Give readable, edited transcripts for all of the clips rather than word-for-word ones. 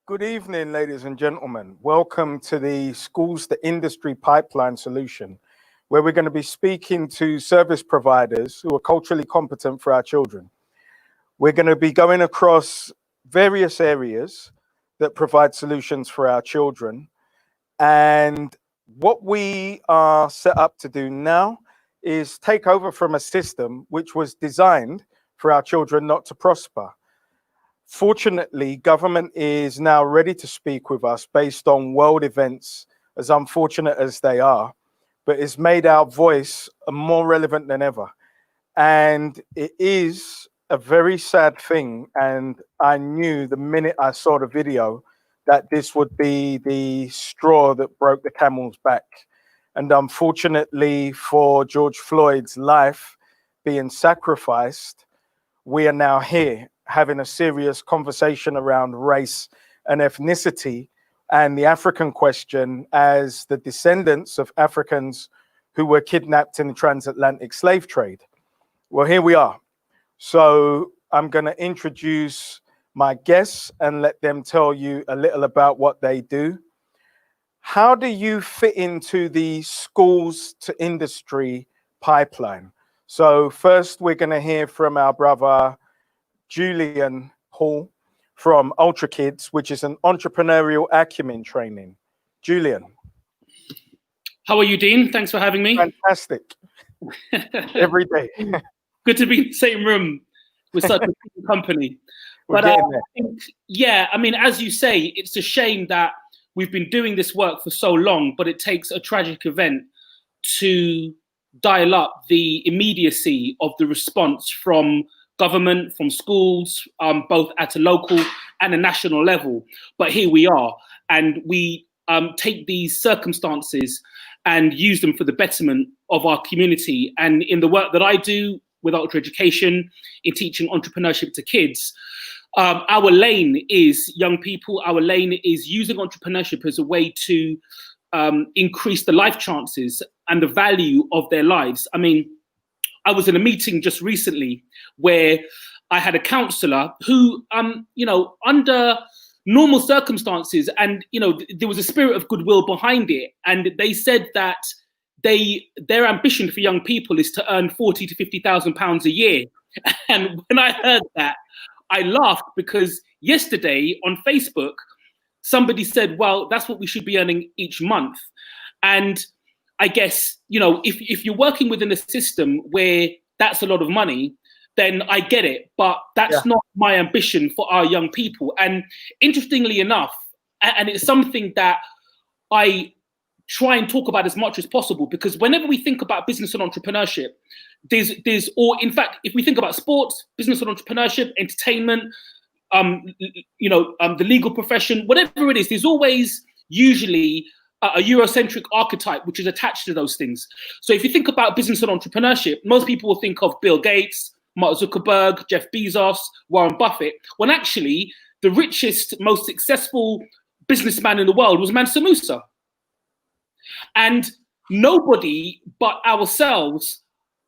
Good evening, ladies and gentlemen. Welcome to the Schools to Industry Pipeline Solution, where we're going to be speaking to service providers who are culturally competent for our children. We're going to be going across various areas that provide solutions for our children. And what we are set up to do now is take over from a system which was designed for our children not to prosper. Fortunately, government is now ready to speak with us based on world events, as unfortunate as they are, but it's made our voice more relevant than ever. And it is a very sad thing. And I knew the minute I saw the video that this would be the straw that broke the camel's back. And unfortunately for George Floyd's life being sacrificed, we are now here having a serious conversation around race and ethnicity and the African question as the descendants of Africans who were kidnapped in the transatlantic slave trade. Well, here we are. So I'm going to introduce my guests and let them tell you a little about what they do. How do you fit into the schools to industry pipeline? So first, we're going to hear from our brother, Julian Hall from Ultra Kids, which is an entrepreneurial Agyeman training. Julian. How are you, Dean? Thanks for having me. Fantastic. Every day. Good to be in the same room with such a good company. But I mean, as you say, it's a shame that we've been doing this work for so long, but it takes a tragic event to dial up the immediacy of the response from government, from schools, both at a local and a national level. But here we are, and we take these circumstances and use them for the betterment of our community. And in the work that I do with Ultra Education, in teaching entrepreneurship to kids, our lane is young people. Our lane is using entrepreneurship as a way to increase the life chances and the value of their lives. I mean, I was in a meeting just recently where I had a counsellor who, under normal circumstances, and, there was a spirit of goodwill behind it. And they said that their ambition for young people is to earn £40,000 to £50,000 a year. And when I heard that, I laughed because yesterday on Facebook, somebody said, well, that's what we should be earning each month. And I guess, if you're working within a system where that's a lot of money, then I get it. But that's not my ambition for our young people. And interestingly enough, and it's something that I try and talk about as much as possible, because whenever we think about business and entrepreneurship, or in fact, if we think about sports, business and entrepreneurship, entertainment, the legal profession, whatever it is, there's always usually a Eurocentric archetype which is attached to those things. So if you think about business and entrepreneurship, most people will think of Bill Gates, Mark Zuckerberg, Jeff Bezos, Warren Buffett, when actually the richest, most successful businessman in the world was Mansa Musa. And nobody but ourselves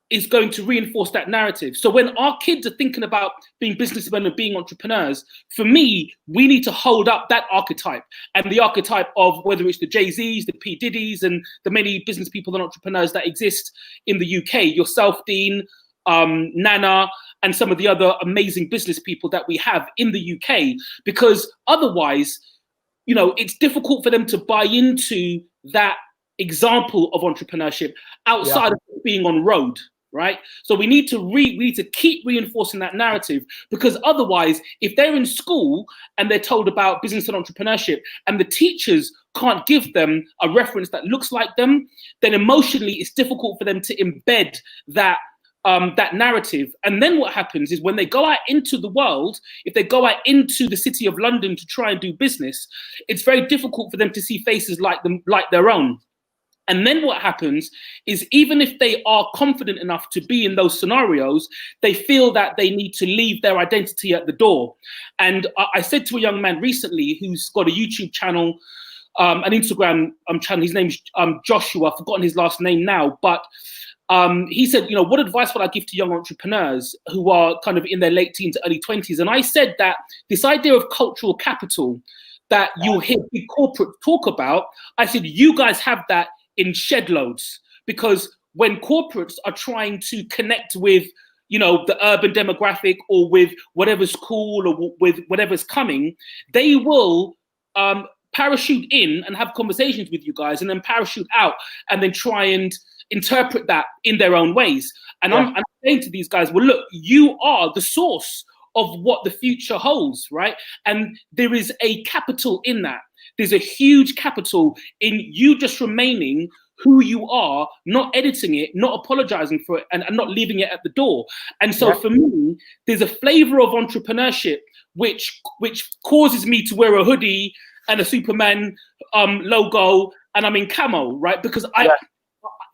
is going to reinforce that narrative. So when our kids are thinking about being businessmen and being entrepreneurs, for me, we need to hold up that archetype, and the archetype of whether it's the Jay-Z's, the P. Diddy's, and the many business people and entrepreneurs that exist in the UK, yourself, Dean, Nana, and some of the other amazing business people that we have in the UK, because otherwise, it's difficult for them to buy into that example of entrepreneurship outside of being on road. Right. So we need to keep reinforcing that narrative, because otherwise, if they're in school and they're told about business and entrepreneurship and the teachers can't give them a reference that looks like them, then emotionally it's difficult for them to embed that narrative. And then what happens is when they go out into the world, if they go out into the city of London to try and do business, it's very difficult for them to see faces like their own. And then what happens is, even if they are confident enough to be in those scenarios, they feel that they need to leave their identity at the door. And I said to a young man recently who's got a YouTube channel, an Instagram channel, his name's Joshua, I've forgotten his last name now, but he said, what advice would I give to young entrepreneurs who are kind of in their late teens, early 20s? And I said that this idea of cultural capital that you'll hear big corporate talk about. I said, you guys have that in shed loads, because when corporates are trying to connect with, you know, the urban demographic or with whatever's cool or with whatever's coming, they will parachute in and have conversations with you guys and then parachute out and then try and interpret that in their own ways. And I'm saying to these guys, well, look, you are the source of what the future holds, right? And there is a capital in that. There's a huge capital in you just remaining who you are, not editing it, not apologizing for it, and not leaving it at the door. And so for me, there's a flavor of entrepreneurship which causes me to wear a hoodie and a Superman logo, and I'm in camo, right? Because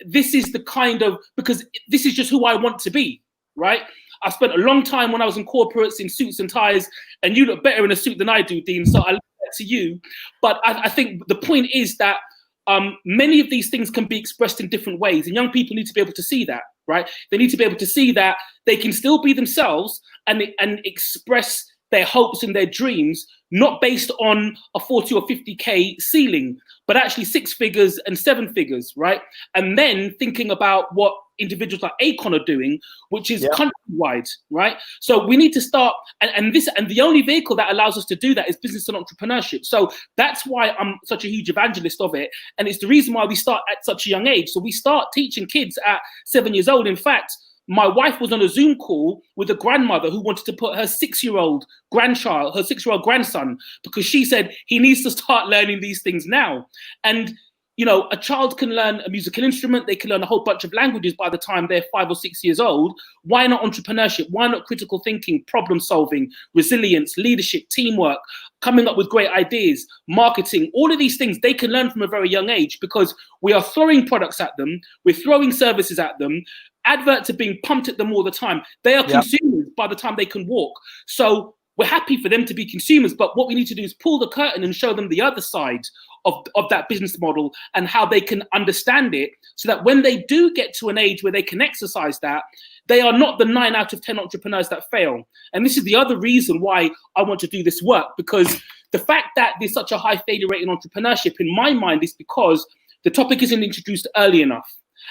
this is the kind of, because this is just who I want to be, right? I spent a long time when I was in corporates in suits and ties, and you look better in a suit than I do, Dean, so I leave that to you. But I think the point is that many of these things can be expressed in different ways, and young people need to be able to see that, right? They need to be able to see that they can still be themselves and express their hopes and their dreams, not based on a 40 or 50K ceiling, but actually 6 figures and 7 figures, right? And then thinking about what individuals like Akon are doing, which is countrywide, right? So we need to start, and the only vehicle that allows us to do that is business and entrepreneurship. So that's why I'm such a huge evangelist of it. And it's the reason why we start at such a young age. So we start teaching kids at 7 years old. In fact, my wife was on a Zoom call with a grandmother who wanted to put her 6-year-old grandchild, her 6-year-old grandson, because she said he needs to start learning these things now. And, you know, a child can learn a musical instrument, they can learn a whole bunch of languages by the time they're 5 or 6 years old. Why not entrepreneurship? Why not critical thinking, problem solving, resilience, leadership, teamwork, coming up with great ideas, marketing, all of these things they can learn from a very young age, because we are throwing products at them, we're throwing services at them, adverts are being pumped at them all the time. They are consumers by the time they can walk. So we're happy for them to be consumers, but what we need to do is pull the curtain and show them the other side of that business model and how they can understand it, so that when they do get to an age where they can exercise that, they are not the 9 out of 10 entrepreneurs that fail. And this is the other reason why I want to do this work, because the fact that there's such a high failure rate in entrepreneurship, in my mind, is because the topic isn't introduced early enough.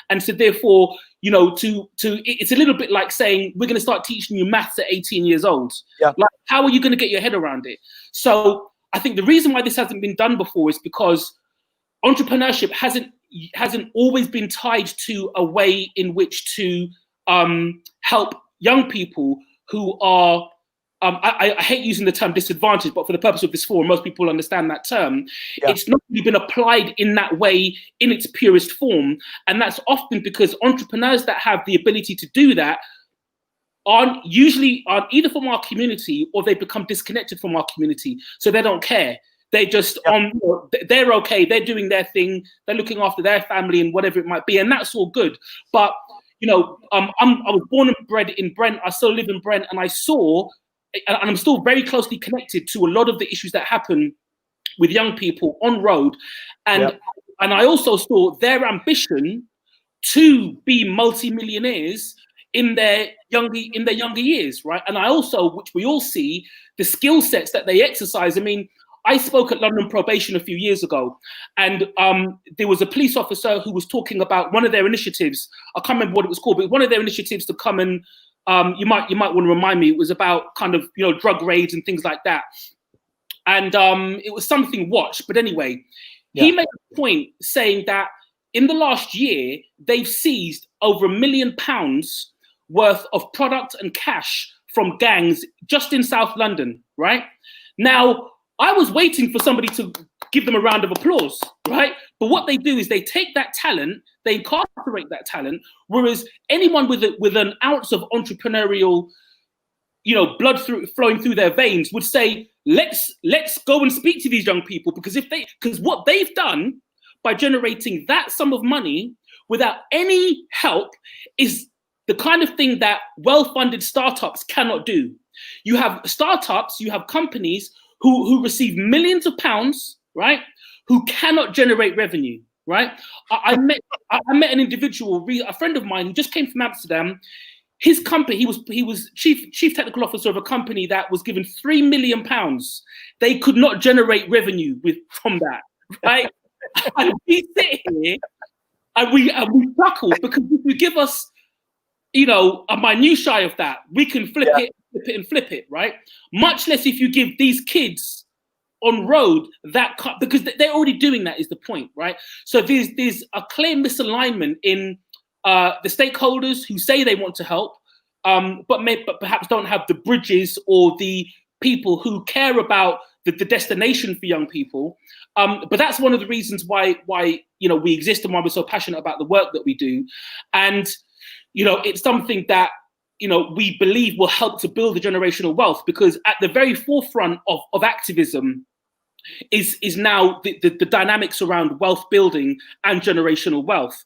And so therefore, you know, it's a little bit like saying, we're going to start teaching you maths at 18 years old. Like, how are you going to get your head around it? So I think the reason why this hasn't been done before is because entrepreneurship hasn't always been tied to a way in which to help young people who are, I hate using the term disadvantaged, but for the purpose of this forum, most people understand that term. It's not really been applied in that way in its purest form. And that's often because entrepreneurs that have the ability to do that aren't either from our community, or they become disconnected from our community. So they don't care. They just they're okay. They're doing their thing. They're looking after their family and whatever it might be. And that's all good. But, you know, I was born and bred in Brent. I still live in Brent, and I saw, and I'm still very closely connected to a lot of the issues that happen with young people on road. And I also saw their ambition to be multi-millionaires in their younger years, right? And I also, which we all see, the skill sets that they exercise. I mean, I spoke at London Probation a few years ago, and there was a police officer who was talking about one of their initiatives. I can't remember what it was called, but one of their initiatives to come and you might want to remind me. It was about kind of, you know, drug raids and things like that. And it was something watch. But anyway, he made a point saying that in the last year, they've seized over £1 million worth of product and cash from gangs just in South London, right? Now, I was waiting for somebody to give them a round of applause, right? But what they do is they take that talent, they incorporate that talent, whereas anyone with an ounce of entrepreneurial, you know, blood flowing through their veins would say, let's go and speak to these young people, because what they've done by generating that sum of money without any help is the kind of thing that well-funded startups cannot do. You have startups, you have companies who receive millions of pounds, right? Who cannot generate revenue, right? I met an individual, a friend of mine, who just came from Amsterdam. his company, he was chief technical officer of a company that was given £3 million. They could not generate revenue from that, right? And we sit here and we chuckle, because if you give us, you know, a minutiae of that, we can flip it, right? Much less if you give these kids on road that because they're already doing that, is the point, right? So there's a clear misalignment in the stakeholders who say they want to help, but perhaps don't have the bridges or the people who care about the destination for young people. But that's one of the reasons why you know, we exist and why we're so passionate about the work that we do. And you know, it's something that, you know, we believe will help to build the generational wealth, because at the very forefront of activism is now the dynamics around wealth building and generational wealth.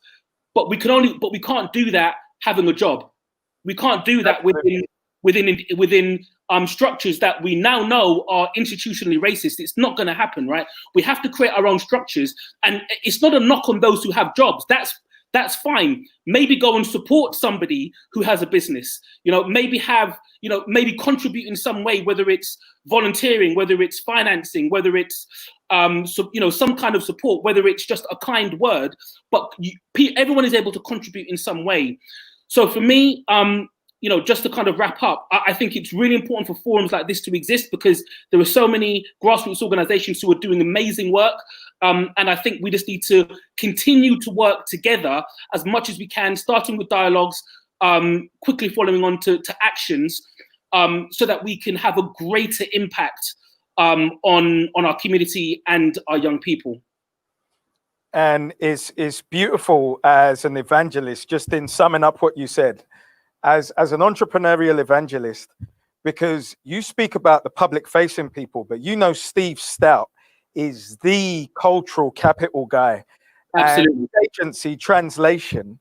But we can't do that having a job. We can't do that within structures that we now know are institutionally racist. It's not going to happen, right? We have to create our own structures, and it's not a knock on those who have jobs. That's fine. Maybe go and support somebody who has a business. You know, maybe contribute in some way, whether it's volunteering, whether it's financing, whether it's you know, some kind of support, whether it's just a kind word. But everyone is able to contribute in some way. So for me, you know, just to kind of wrap up, I think it's really important for forums like this to exist, because there are so many grassroots organizations who are doing amazing work. And I think we just need to continue to work together as much as we can, starting with dialogues, quickly following on to actions, so that we can have a greater impact on our community and our young people. And it's beautiful as an evangelist, just in summing up what you said, as an entrepreneurial evangelist, because you speak about the public facing people, but you know, Steve Stout is the cultural capital guy. Absolutely. And agency Translation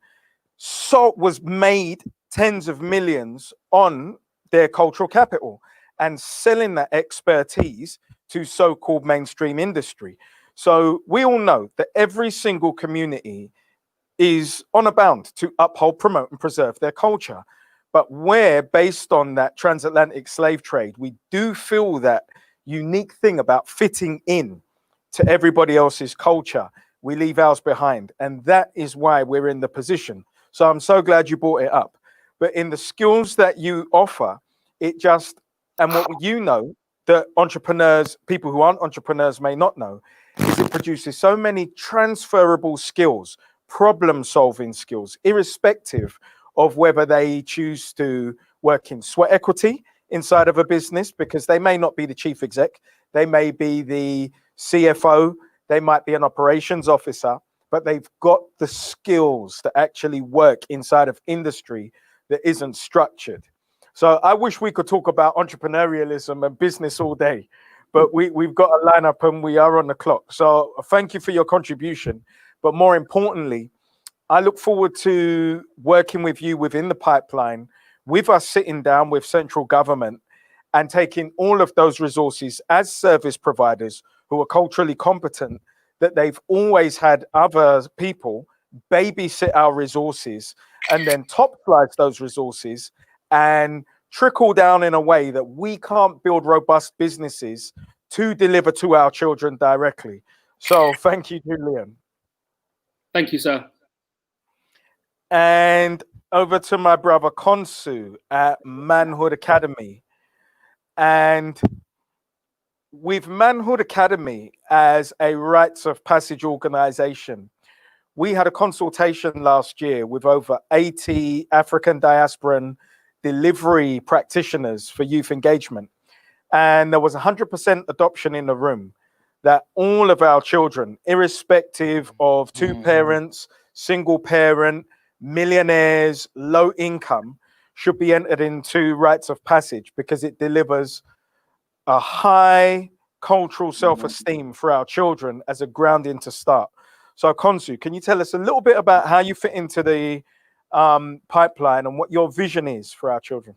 was made tens of millions on their cultural capital and selling that expertise to so-called mainstream industry. So we all know that every single community is on a bound to uphold, promote, and preserve their culture. But where, based on that transatlantic slave trade, we do feel that unique thing about fitting in to everybody else's culture, we leave ours behind. And that is why we're in the position. So I'm so glad you brought it up. But in the skills that you offer, it just, and what you know, that entrepreneurs, people who aren't entrepreneurs may not know, is it produces so many transferable skills, problem-solving skills, irrespective of whether they choose to work in sweat equity inside of a business, because they may not be the chief exec, they may be the CFO, they might be an operations officer, but they've got the skills to actually work inside of industry that isn't structured. So I wish we could talk about entrepreneurialism and business all day, but we've got a lineup and we are on the clock. So thank you for your contribution. But more importantly, I look forward to working with you within the pipeline, with us sitting down with central government and taking all of those resources as service providers who are culturally competent, that they've always had other people babysit our resources and then top slice those resources and trickle down in a way that we can't build robust businesses to deliver to our children directly. So thank you, Julian. Thank you, sir. And over to my brother KHONSU at Manhood Academy. And with Manhood Academy as a rites of passage organization, we had a consultation last year with over 80 African diasporan delivery practitioners for youth engagement. And there was 100% adoption in the room, that all of our children, irrespective of two parents, single parent, millionaires, low income, should be entered into rites of passage, because it delivers a high cultural self-esteem for our children as a grounding to start. So KHONSU, can you tell us a little bit about how you fit into the pipeline and what your vision is for our children?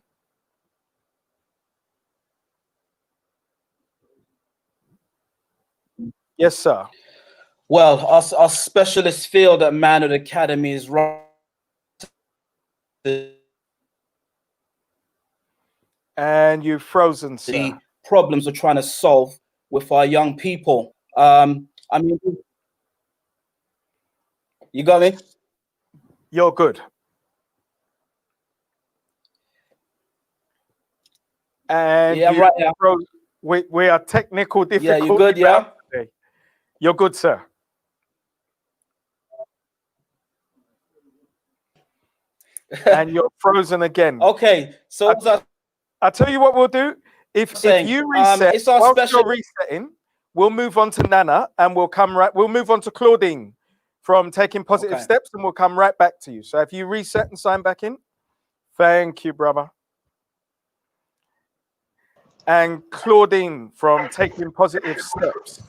Yes, sir. Well, our specialist field at Manhood Academy is right And you've frozen, sir. The problems we're trying to solve with our young people. I mean, you got me? You're good. And Yeah, right now. We are technical difficulty. Yeah, you good, yeah? Today. You're good, sir. And you're frozen again. Okay, so I'll tell you what we'll do. If you reset, it's our whilst special you're resetting, we'll move on to Nana and we'll move on to Claudine from taking positive steps, and we'll come right back to you. So if you reset and sign back in, thank you, brother. And Claudine from taking positive steps.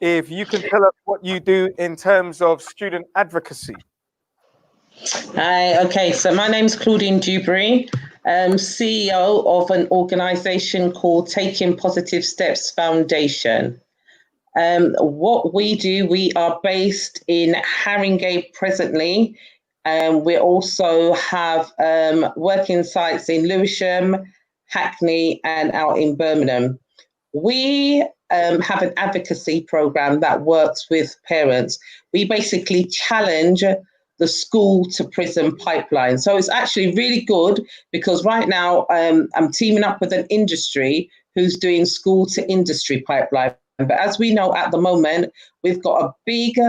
If you can tell us what you do in terms of student advocacy. Hi, okay, so my name's Claudine Duberry, CEO of an organisation called Taking Positive Steps Foundation. What we do, we are based in Haringey presently. We also have working sites in Lewisham, Hackney, and out in Birmingham. We have an advocacy program that works with parents. We basically challenge the school to prison pipeline. So it's actually really good because right now I'm teaming up with an industry who's doing school to industry pipeline. But as we know at the moment, we've got a big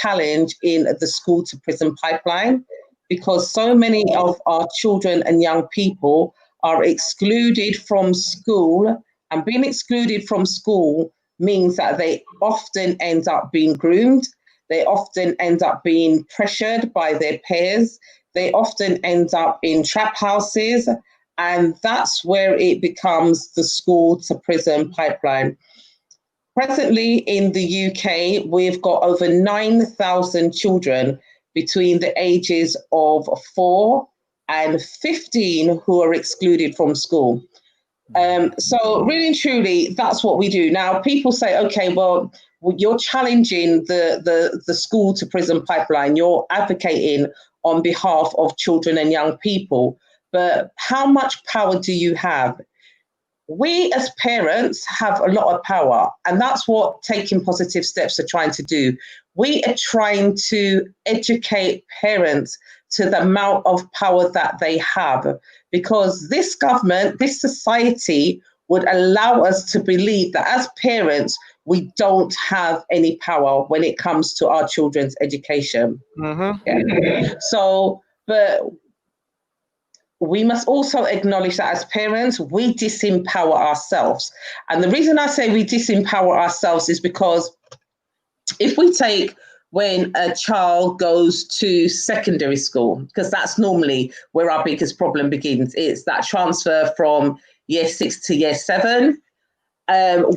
challenge in the school to prison pipeline because so many of our children and young people are excluded from school, and being excluded from school means that they often end up being groomed. They often end up being pressured by their peers. They often end up in trap houses. And that's where it becomes the school to prison pipeline. Presently in the UK, we've got over 9,000 children between the ages of 4 and 15 who are excluded from school. So really and truly, that's what we do. Now, people say, okay, well, you're challenging the school to prison pipeline. You're advocating on behalf of children and young people. But how much power do you have? We as parents have a lot of power, and that's what Taking Positive Steps are trying to do. We are trying to educate parents to the amount of power that they have, because this government, this society would allow us to believe that as parents, we don't have any power when it comes to our children's education. Yeah. So, but we must also acknowledge that as parents, we disempower ourselves. And the reason I say we disempower ourselves is because if we take when a child goes to secondary school, because that's normally where our biggest problem begins, it's that transfer from year 6 to year 7.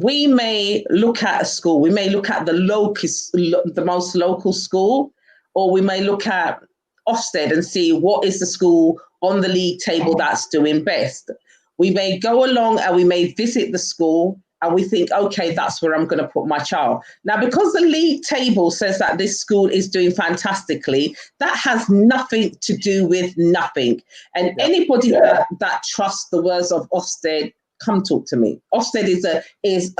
We may look at a school, we may look at the most local school, or we may look at Ofsted and see what is the school on the league table that's doing best. We may go along and we may visit the school and we think, okay, that's where I'm going to put my child. Now, because the league table says that this school is doing fantastically, that has nothing to do with nothing. And anybody that trusts the words of Ofsted, come talk to me. Ofsted is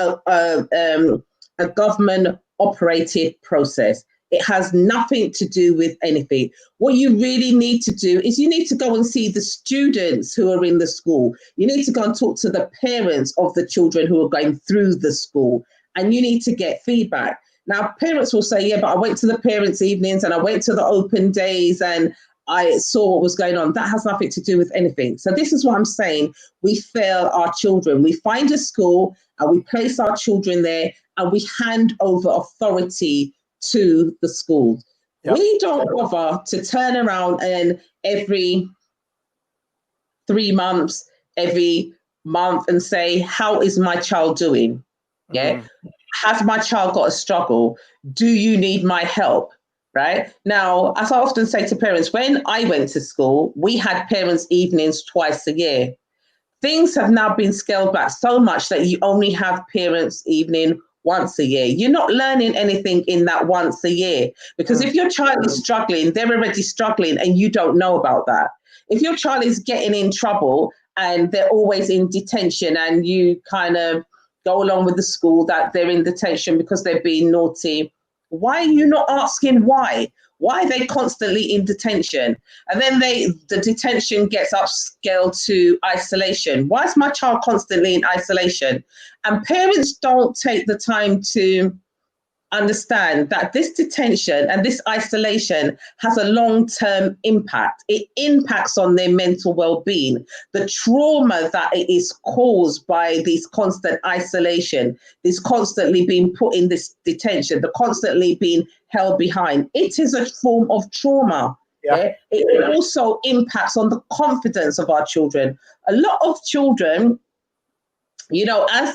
a government operated process. It has nothing to do with anything. What you really need to do is you need to go and see the students who are in the school. You need to go and talk to the parents of the children who are going through the school, and you need to get feedback. Now, parents will say, yeah, but I went to the parents' evenings and I went to the open days and I saw what was going on. That has nothing to do with anything. So this is what I'm saying. We fail our children. We find a school and we place our children there and we hand over authority to the schools. We don't bother to turn around and every 3 months, every month and say, how is my child doing? Has my child got a struggle? Do you need my help? Right? Now, as I often say to parents, when I went to school, we had parents' evenings twice a year. Things have now been scaled back so much that you only have parents' evening once a year. You're not learning anything in that once a year, because if your child is struggling, they're already struggling and you don't know about that. If your child is getting in trouble and they're always in detention, and you kind of go along with the school that they're in detention because they're being naughty. Why are you not asking why? Why are they constantly in detention? And then the detention gets upscaled to isolation. Why is my child constantly in isolation? And parents don't take the time to understand that this detention and this isolation has a long-term impact. It impacts on their mental well-being. The trauma that it is caused by this constant isolation, this constantly being put in this detention, the constantly being held behind, it is a form of trauma. Yeah. It also impacts on the confidence of our children. A lot of children, you know, as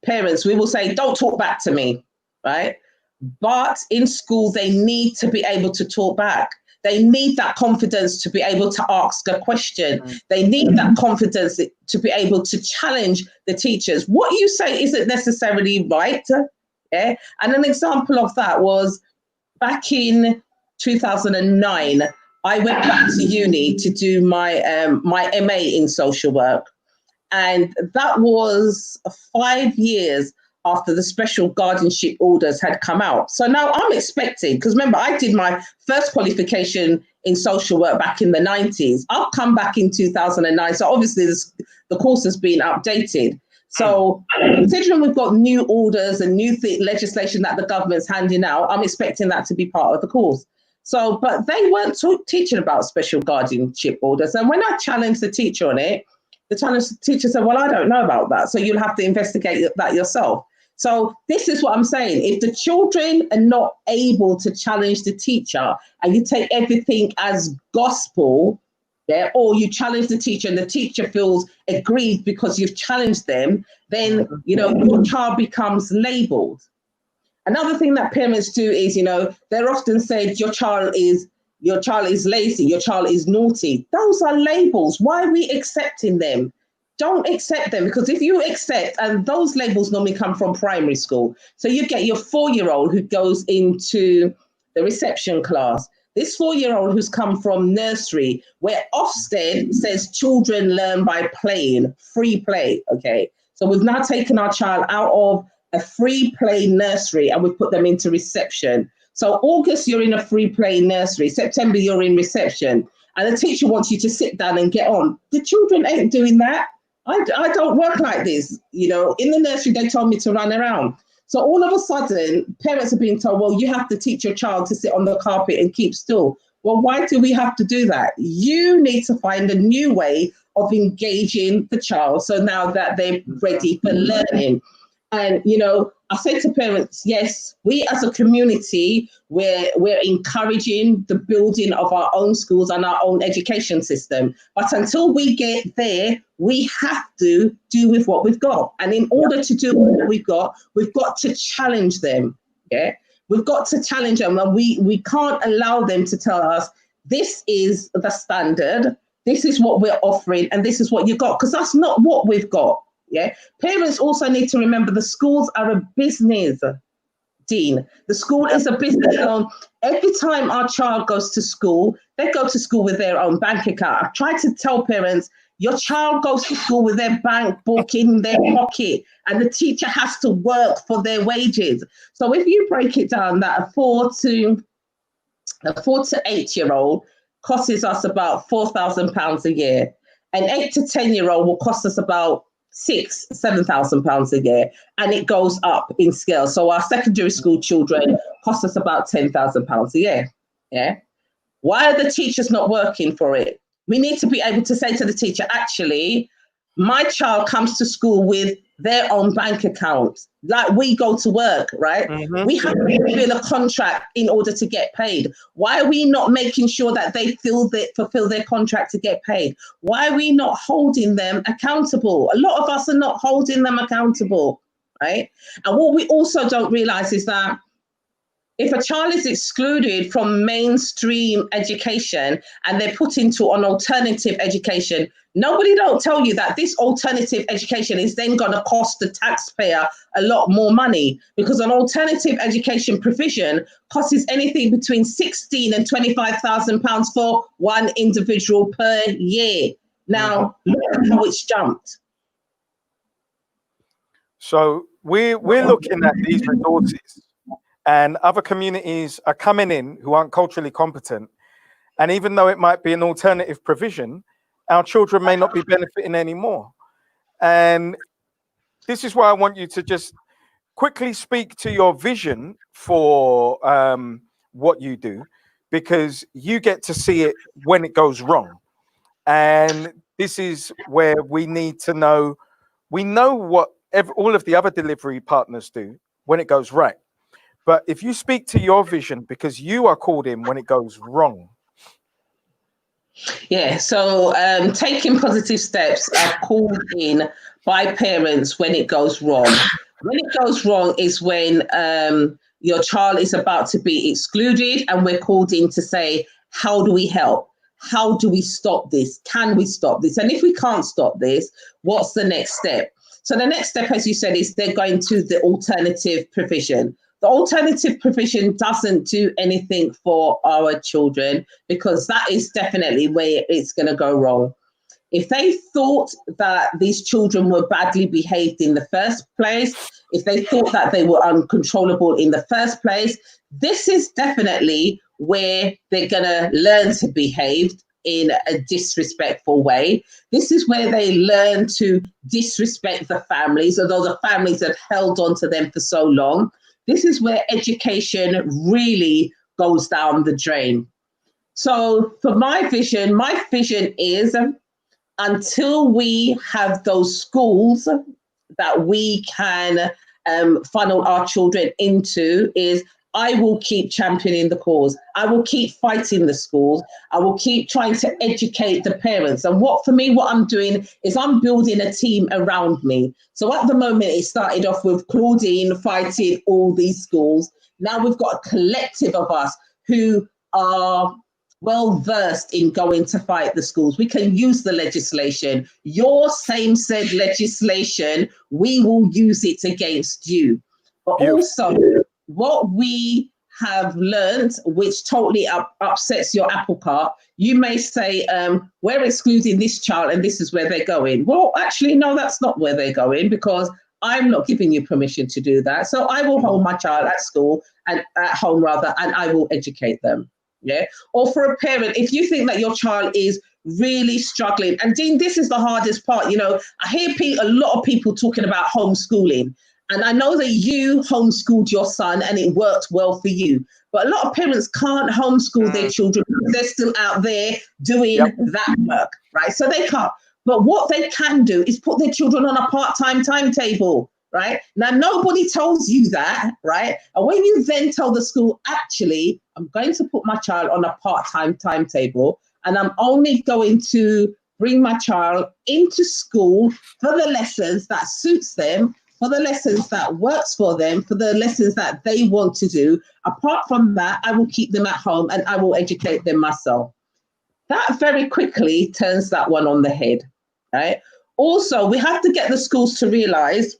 parents, we will say, don't talk back to me. Right? But in school, they need to be able to talk back. They need that confidence to be able to ask a question. They need that confidence to be able to challenge the teachers. What you say isn't necessarily right. Yeah? And an example of that was back in 2009, I went back to uni to do my MA in social work. And that was 5 years after the special guardianship orders had come out. So now I'm expecting, because remember, I did my first qualification in social work back in the 90s. I've come back in 2009. So obviously the course has been updated. So considering we've got new orders and new legislation that the government's handing out, I'm expecting that to be part of the course. So, but they weren't teaching about special guardianship orders. And when I challenged the teacher on it, the teacher said, well, I don't know about that. So you'll have to investigate that yourself. So this is what I'm saying. If the children are not able to challenge the teacher and you take everything as gospel, yeah, or you challenge the teacher and the teacher feels aggrieved because you've challenged them, then, you know, your child becomes labeled. Another thing that parents do is, you know, they're often said, your child is lazy, your child is naughty. Those are labels. Why are we accepting them? Don't accept them, because if you accept, and those labels normally come from primary school. So you get your 4-year-old who goes into the reception class. This 4-year-old who's come from nursery, where Ofsted says children learn by playing, free play, okay? So we've now taken our child out of a free play nursery and we've put them into reception. So August, you're in a free play nursery. September, you're in reception. And the teacher wants you to sit down and get on. The children ain't doing that. I don't work like this. You know, in the nursery, they told me to run around. So all of a sudden, parents are being told, well, you have to teach your child to sit on the carpet and keep still. Well, why do we have to do that? You need to find a new way of engaging the child so now that they're ready for learning. And, you know, I say to parents, yes, we as a community, we're encouraging the building of our own schools and our own education system. But until we get there, we have to do with what we've got. And in order to do what we've got to challenge them. Yeah, we've got to challenge them. And we can't allow them to tell us this is the standard, this is what we're offering, and this is what you got, because that's not what we've got. Yeah, parents also need to remember the schools are a business, Dean. The school is a business. Every time our child goes to school, they go to school with their own bank account. I've tried to tell parents, your child goes to school with their bank book in their pocket, and the teacher has to work for their wages. So if you break it down, that a 4 to 8-year-old costs us about £4,000 a year. An 8 to 10-year-old will cost us about £7,000 a year, and it goes up in scale. So our secondary school children cost us about £10,000 a year. Yeah. Why are the teachers not working for it? We need to be able to say to the teacher, actually, my child comes to school with their own bank account. Like we go to work, right? Mm-hmm. We have to fulfill a contract in order to get paid. Why are we not making sure that they fulfill their contract to get paid? Why are we not holding them accountable? A lot of us are not holding them accountable, right? And what we also don't realize is that if a child is excluded from mainstream education and they're put into an alternative education, nobody don't tell you that this alternative education is then going to cost the taxpayer a lot more money, because an alternative education provision costs anything between £16,000 and £25,000 for one individual per year. Now, look at how it's jumped. So we're looking at these resources, and other communities are coming in who aren't culturally competent. And even though it might be an alternative provision, our children may not be benefiting anymore. And this is why I want you to just quickly speak to your vision for what you do, because you get to see it when it goes wrong. And this is where we need to know, we know what all of the other delivery partners do when it goes right. But if you speak to your vision, because you are called in when it goes wrong. Yeah, so taking positive steps are called in by parents when it goes wrong. When it goes wrong is when your child is about to be excluded, and we're called in to say, how do we help? How do we stop this? Can we stop this? And if we can't stop this, what's the next step? So the next step, as you said, is they're going to the alternative provision. The alternative provision doesn't do anything for our children, because that is definitely where it's going to go wrong. If they thought that these children were badly behaved in the first place, if they thought that they were uncontrollable in the first place, this is definitely where they're going to learn to behave in a disrespectful way. This is where they learn to disrespect the families, although the families have held on to them for so long. This is where education really goes down the drain. So for my vision is, until we have those schools that we can funnel our children into, is I will keep championing the cause. I will keep fighting the schools. I will keep trying to educate the parents. And what I'm doing is I'm building a team around me. So at the moment, it started off with Claudine fighting all these schools. Now we've got a collective of us who are well versed in going to fight the schools. We can use the legislation. Your same said legislation, we will use it against you. But also, what we have learned, which totally upsets your apple cart, you may say, we're excluding this child and this is where they're going. Well, actually, no, that's not where they're going, because I'm not giving you permission to do that. So I will hold my child at school, and at home rather, and I will educate them. Yeah. Or for a parent, if you think that your child is really struggling, and Dean, this is the hardest part. You know, I hear a lot of people talking about homeschooling, and I know that you homeschooled your son and it worked well for you. But a lot of parents can't homeschool their children because they're still out there doing that work, right? So they can't. But what they can do is put their children on a part-time timetable, right? Now, nobody tells you that, right? And when you then tell the school, actually, I'm going to put my child on a part-time timetable, and I'm only going to bring my child into school for the lessons that suits them, for the lessons that works for them, for the lessons that they want to do. Apart from that, I will keep them at home and I will educate them myself. That very quickly turns that one on the head, right? Also, we have to get the schools to realize,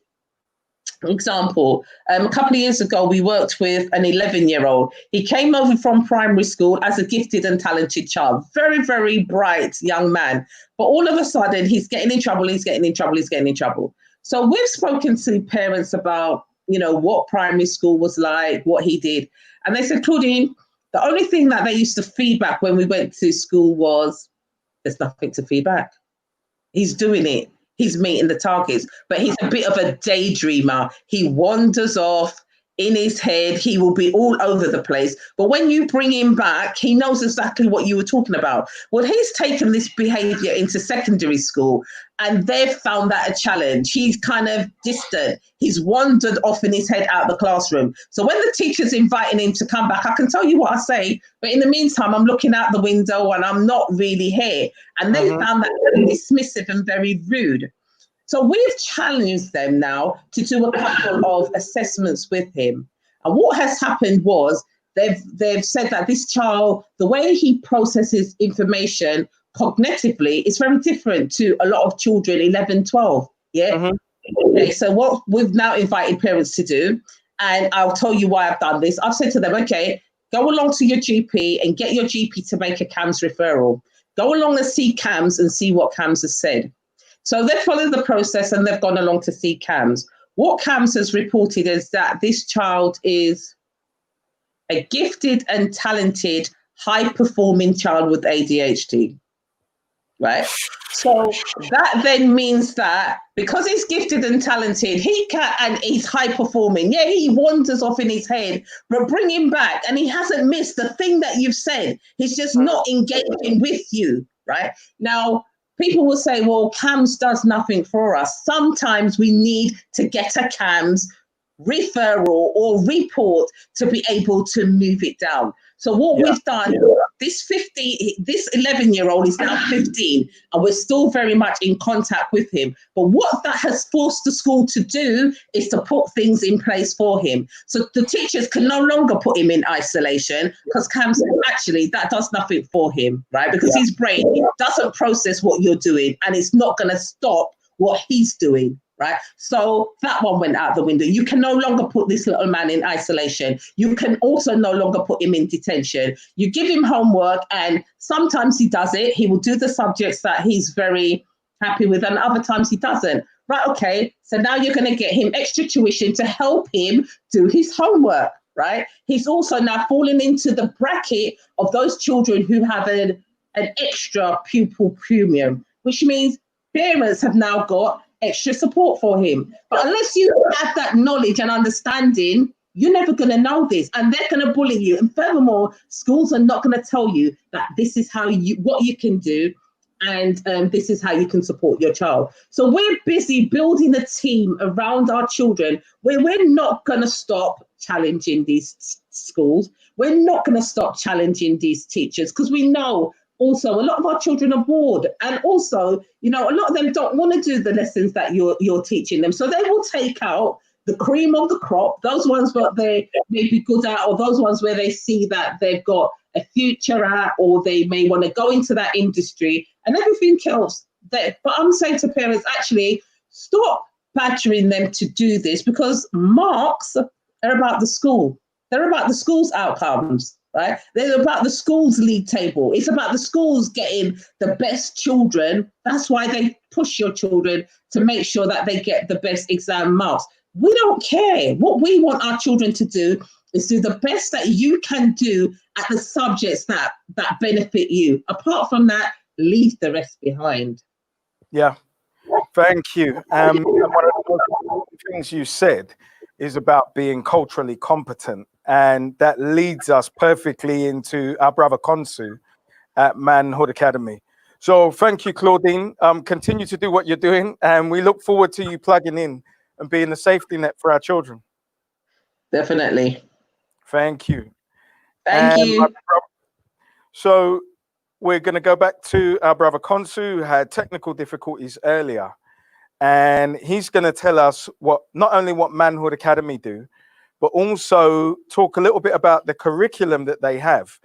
for example, a couple of years ago, we worked with an 11-year-old. He came over from primary school as a gifted and talented child, very, very bright young man. But all of a sudden, he's getting in trouble. So we've spoken to parents about, what primary school was like, what he did. And they said, Claudine, the only thing that they used to feedback when we went to school was, there's nothing to feedback. He's doing it. He's meeting the targets, but he's a bit of a daydreamer. He wanders off in his head. He will be all over the place. But when you bring him back, he knows exactly what you were talking about. Well, he's taken this behavior into secondary school, and they've found that a challenge. He's kind of distant. He's wandered off in his head out of the classroom. So when the teacher's inviting him to come back, I can tell you what I say, but in the meantime, I'm looking out the window and I'm not really here. And they found that very dismissive and very rude. So we've challenged them now to do a couple of assessments with him. And what has happened was they've said that this child, the way he processes information cognitively is very different to a lot of children, 11, 12. Yeah. Okay, so what we've now invited parents to do, and I'll tell you why I've done this. I've said to them, okay, go along to your GP and get your GP to make a CAMHS referral. go along and see CAMS and see what CAMS has said. So they followed the process and they've gone along to see CAMS. What CAMS has reported is that this child is a gifted and talented, high-performing child with ADHD, right? So that then means that because he's gifted and talented, he can, and he's high-performing. Yeah, he wanders off in his head, but bring him back, and he hasn't missed the thing that you've said. He's just not engaging with you, right? Now, people will say, well, CAMS does nothing for us. Sometimes we need to get a CAMS referral or report to be able to move it down. So what we've done, this 11-year-old is now 15, and we're still very much in contact with him. But what that has forced the school to do is to put things in place for him. So the teachers can no longer put him in isolation, because CAMS actually that does nothing for him, right? Because his brain doesn't process what you're doing, and it's not going to stop what he's doing. Right. So that one went out the window. You can no longer put this little man in isolation. You can also no longer put him in detention. You give him homework, and sometimes he does it. He will do the subjects that he's very happy with, and other times he doesn't. Right. OK, so now you're going to get him extra tuition to help him do his homework. Right. He's also now fallen into the bracket of those children who have an extra pupil premium, which means parents have now got extra support for him. But unless you have that knowledge and understanding, you're never going to know this, and they're going to bully you. And furthermore, schools are not going to tell you that this is what you can do, and this is how you can support your child. So we're busy building a team around our children where we're not going to stop challenging these schools. We're not going to stop challenging these teachers, because we know also a lot of our children are bored, and also, you know, a lot of them don't want to do the lessons that you're teaching them. So they will take out the cream of the crop, those ones that they may be good at, or those ones where they see that they've got a future at, or they may want to go into that industry, and everything else. But I'm saying to parents, actually, stop badgering them to do this, because marks are about the school. They're about the school's outcomes. Right? They're about the school's league table. It's about the schools getting the best children. That's why they push your children to make sure that they get the best exam marks. We don't care. What we want our children to do is do the best that you can do at the subjects that benefit you. Apart from that, leave the rest behind. Yeah, thank you. And one of the things you said is about being culturally competent. And that leads us perfectly into our brother KHONSU at Manhood Academy. So thank you, Claudine. Continue to do what you're doing, and we look forward to you plugging in and being a safety net for our children. Definitely. Thank you. Thank you. So we're going to go back to our brother KHONSU, who had technical difficulties earlier. And he's going to tell us not only what Manhood Academy do, but also talk a little bit about the curriculum that they have.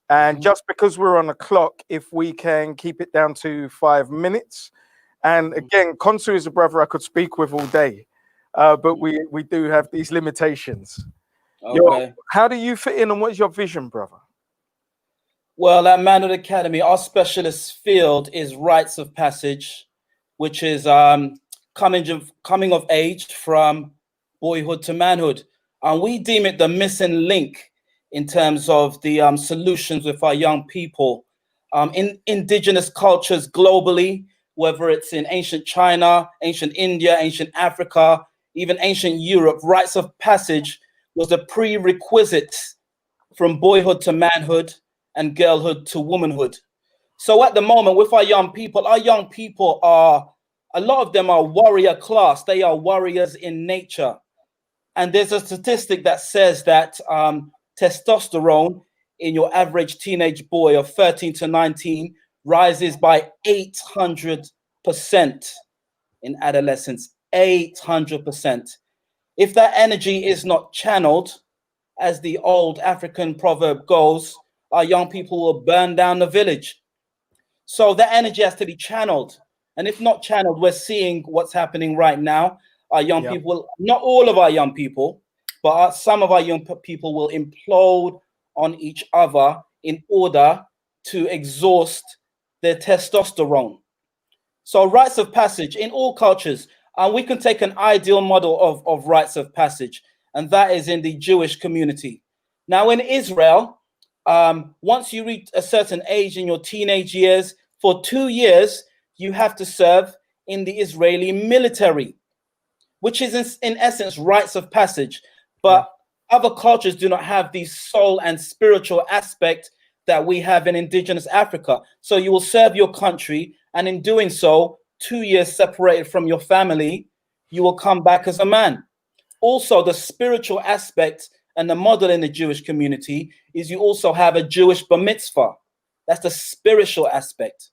And just because we're on a clock, if we can keep it down to 5 minutes. And again, KHONSU is a brother I could speak with all day, but we do have these limitations. Okay. How do you fit in, and what is your vision, brother? Well, at Manhood Academy, our specialist field is rites of passage, which is coming of age from boyhood to manhood. And we deem it the missing link in terms of the solutions with our young people. In indigenous cultures globally, whether it's in ancient China, ancient India, ancient Africa, even ancient Europe, rites of passage was a prerequisite from boyhood to manhood and girlhood to womanhood. So at the moment with our young people are, a lot of them are warrior class. They are warriors in nature. And there's a statistic that says that testosterone in your average teenage boy of 13 to 19 rises by 800% in adolescence, 800%. If that energy is not channeled, as the old African proverb goes, our young people will burn down the village. So that energy has to be channeled. And if not channeled, we're seeing what's happening right now. Our young people, not all of our young people, but some of our young people will implode on each other in order to exhaust their testosterone. So rites of passage in all cultures, and we can take an ideal model of rites of passage, and that is in the Jewish community. Now in Israel, once you reach a certain age in your teenage years, for 2 years, you have to serve in the Israeli military, which is in essence rites of passage. But other cultures do not have the soul and spiritual aspect that we have in indigenous Africa. So you will serve your country, and in doing so, 2 years separated from your family, you will come back as a man. Also, the spiritual aspect and the model in the Jewish community is you also have a Jewish bar mitzvah. That's the spiritual aspect.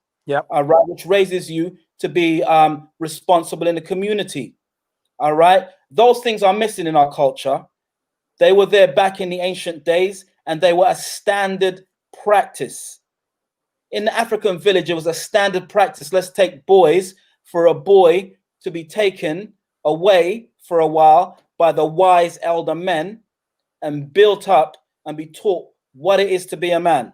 All right, which raises you to be responsible in the community. All right, those things are missing in our culture. They were there back in the ancient days, and they were a standard practice. In the African village, it was a standard practice. Let's take boys, for a boy to be taken away for a while by the wise elder men and built up and be taught what it is to be a man.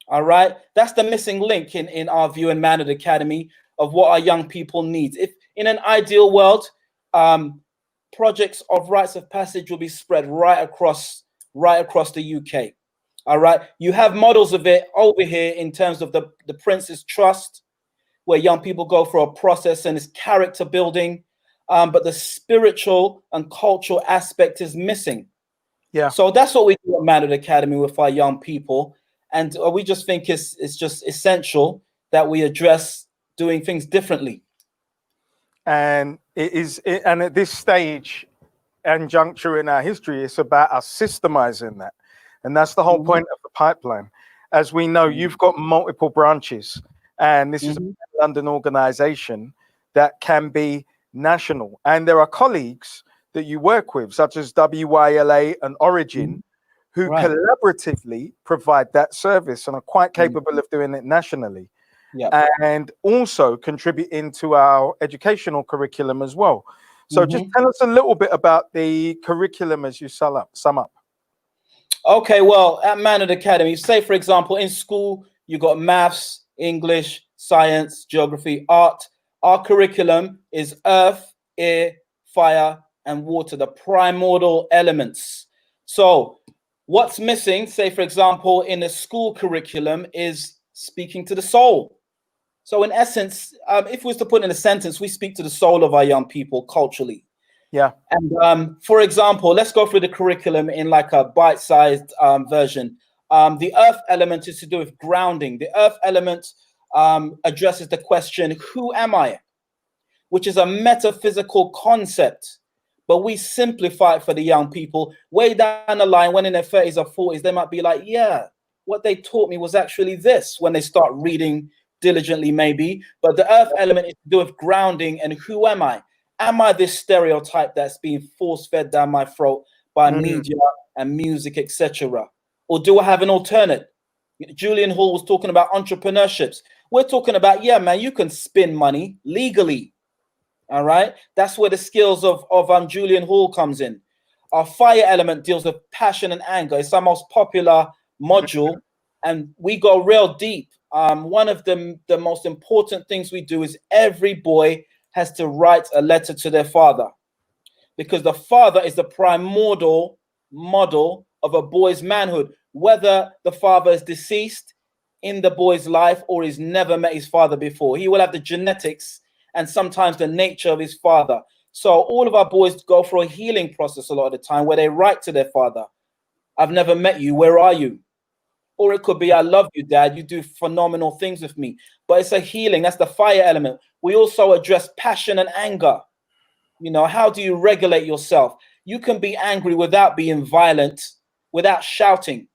All right, that's the missing link in our view in Manhood Academy of what our young people need. If in an ideal world, projects of rites of passage will be spread right across the UK. All right, you have models of it over here in terms of the Prince's Trust, where young people go through a process and it's character building, but the spiritual and cultural aspect is missing. So that's what we do at Manhood Academy with our young people, and we just think it's just essential that we address doing things differently. And and at this stage and juncture in our history, it's about us systemizing that. And that's the whole point of the pipeline. As we know, you've got multiple branches, and this is a London organization that can be national. And there are colleagues that you work with, such as WYLA and Origin, who collaboratively provide that service and are quite capable of doing it nationally. And also contributing to our educational curriculum as well. So just tell us a little bit about the curriculum as you sum up. Okay, well, at Manhood Academy, say, for example, in school, you got maths, English, science, geography, art. Our curriculum is earth, air, fire, and water, the primordial elements. So what's missing, say, for example, in the school curriculum is speaking to the soul. So in essence, if we was to put in a sentence, we speak to the soul of our young people culturally. And for example, let's go through the curriculum in like a bite-sized version. The earth element is to do with grounding. The earth element addresses the question, who am I? Which is a metaphysical concept, but we simplify it for the young people. Way down the line, when in their 30s or 40s, they might be like, yeah, what they taught me was actually this, when they start reading diligently maybe. But the earth element is to do with grounding and who am I? Am I this stereotype that's being force-fed down my throat by media and music, etc.? Or do I have an alternate? Julian Hall was talking about entrepreneurships. We're talking about, yeah, man, you can spin money legally. All right, that's where the skills of Julian Hall comes in. Our fire element deals with passion and anger. It's our most popular module, and we go real deep. One of the most important things we do is every boy has to write a letter to their father, because the father is the primordial model of a boy's manhood, whether the father is deceased in the boy's life or he's never met his father before. He will have the genetics and sometimes the nature of his father. So all of our boys go through a healing process a lot of the time where they write to their father, I've never met you, where are you? Or it could be, I love you, Dad, you do phenomenal things with me. But it's a healing, that's the fire element. We also address passion and anger. You know, how do you regulate yourself? You can be angry without being violent, without shouting.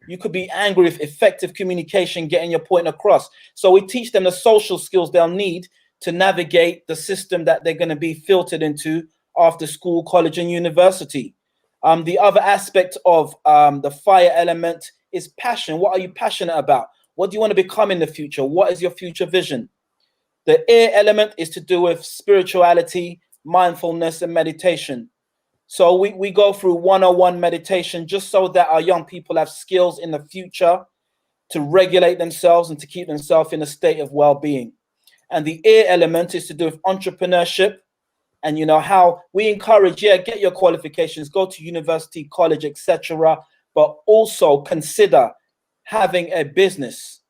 You could be angry with effective communication, getting your point across. So we teach them the social skills they'll need to navigate the system that they're going to be filtered into after school, college, and university. The other aspect of the fire element is passion. What are you passionate about? What do you want to become in the future? What is your future vision? The air element is to do with spirituality, mindfulness, and meditation. So we go through 101 meditation just so that our young people have skills in the future to regulate themselves and to keep themselves in a state of well-being. And the ear element is to do with entrepreneurship, and you know how we encourage, yeah, get your qualifications, go to university, college, etc., but also consider having a business.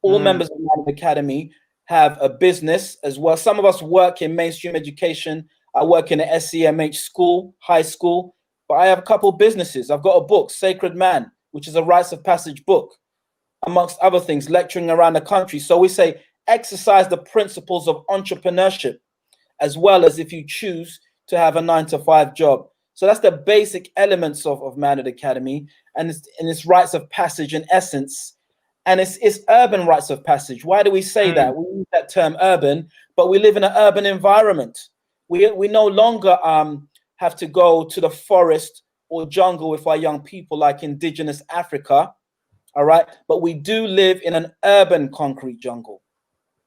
All members of the Manhood Academy have a business as well. Some of us work in mainstream education. I work in an SEMH school, high school, but I have a couple businesses. I've got a book, Sacred Man, which is a rites of passage book, amongst other things, lecturing around the country. So we say exercise the principles of entrepreneurship, as well as if you choose to have a 9-to-5 job. So that's the basic elements of Manhood Academy, and it's rites of passage in essence. And it's urban rites of passage. Why do we say that? We use that term urban, but we live in an urban environment. We no longer have to go to the forest or jungle with our young people like indigenous Africa, all right? But we do live in an urban concrete jungle,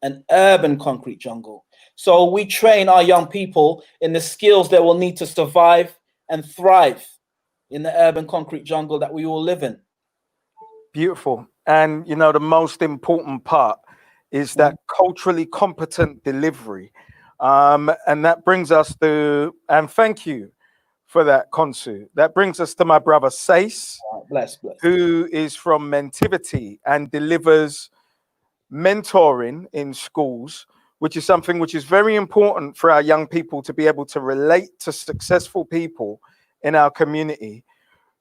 an urban concrete jungle. So we train our young people in the skills they will need to survive and thrive in the urban concrete jungle that we all live in. Beautiful. And, you know, the most important part is that culturally competent delivery. And that brings us to, and thank you for that, KHONSU. That brings us to my brother, Sace, bless. who is from Mentivity and delivers mentoring in schools, which is something which is very important for our young people to be able to relate to successful people in our community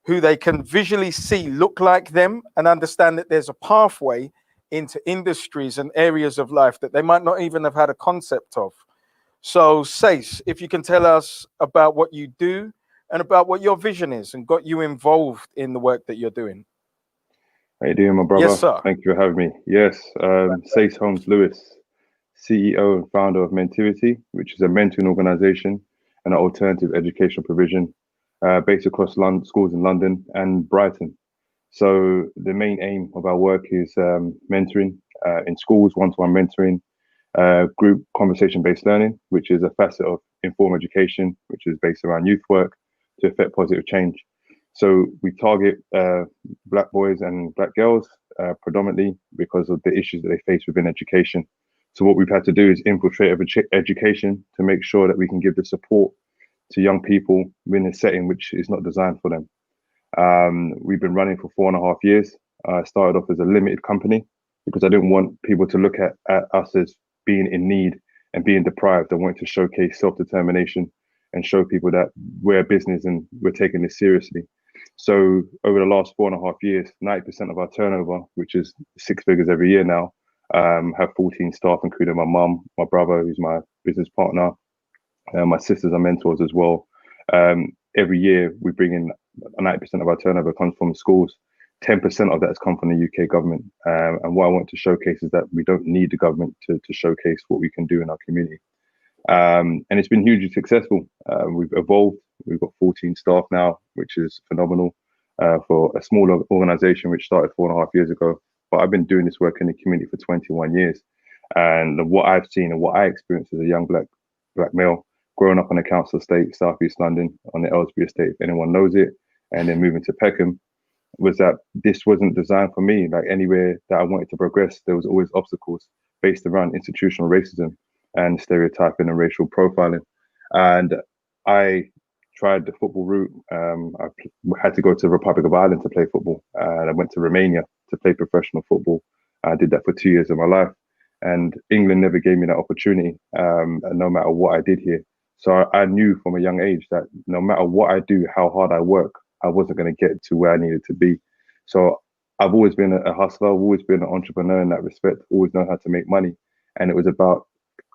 who they can visually see look like them and understand that there's a pathway into industries and areas of life that they might not even have had a concept of. So, Sace, if you can tell us about what you do and about what your vision is and got you involved in the work that you're doing. How you doing, my brother? Yes, sir. Thank you for having me. Yes, Sace Holmes Lewis, CEO and founder of Mentivity, which is a mentoring organization and an alternative educational provision based across schools in London and Brighton. So the main aim of our work is mentoring in schools, one-to-one mentoring, group conversation-based learning, which is a facet of informal education, which is based around youth work to affect positive change. So we target Black boys and Black girls predominantly because of the issues that they face within education. So what we've had to do is infiltrate education to make sure that we can give the support to young people in a setting which is not designed for them. We've been running for 4.5 years. I started off as a limited company because I didn't want people to look at us as being in need and being deprived. I wanted to showcase self-determination and show people that we're a business and we're taking this seriously. So over the last 4.5 years, 90% of our turnover, which is 6 figures every year now, have 14 staff, including my mum, my brother, who's my business partner, my sisters are mentors as well. Every year we bring in 90% of our turnover comes from schools. 10% of that has come from the UK government. And what I want to showcase is that we don't need the government to showcase what we can do in our community. And it's been hugely successful. We've evolved. We've got 14 staff now, which is phenomenal for a smaller organization which started 4.5 years ago. But I've been doing this work in the community for 21 years. And what I've seen and what I experienced as a young black male, growing up on the council estate, Southeast London, on the Ellsbury estate, if anyone knows it, and then moving to Peckham, was that this wasn't designed for me. Like anywhere that I wanted to progress, there was always obstacles based around institutional racism and stereotyping and racial profiling. And I tried the football route. I had to go to the Republic of Ireland to play football. And I went to Romania to play professional football. I did that for 2 years of my life. And England never gave me that opportunity, no matter what I did here. So I knew from a young age that no matter what I do, how hard I work, I wasn't going to get to where I needed to be. So I've always been a hustler. I've always been an entrepreneur in that respect, always known how to make money. And it was about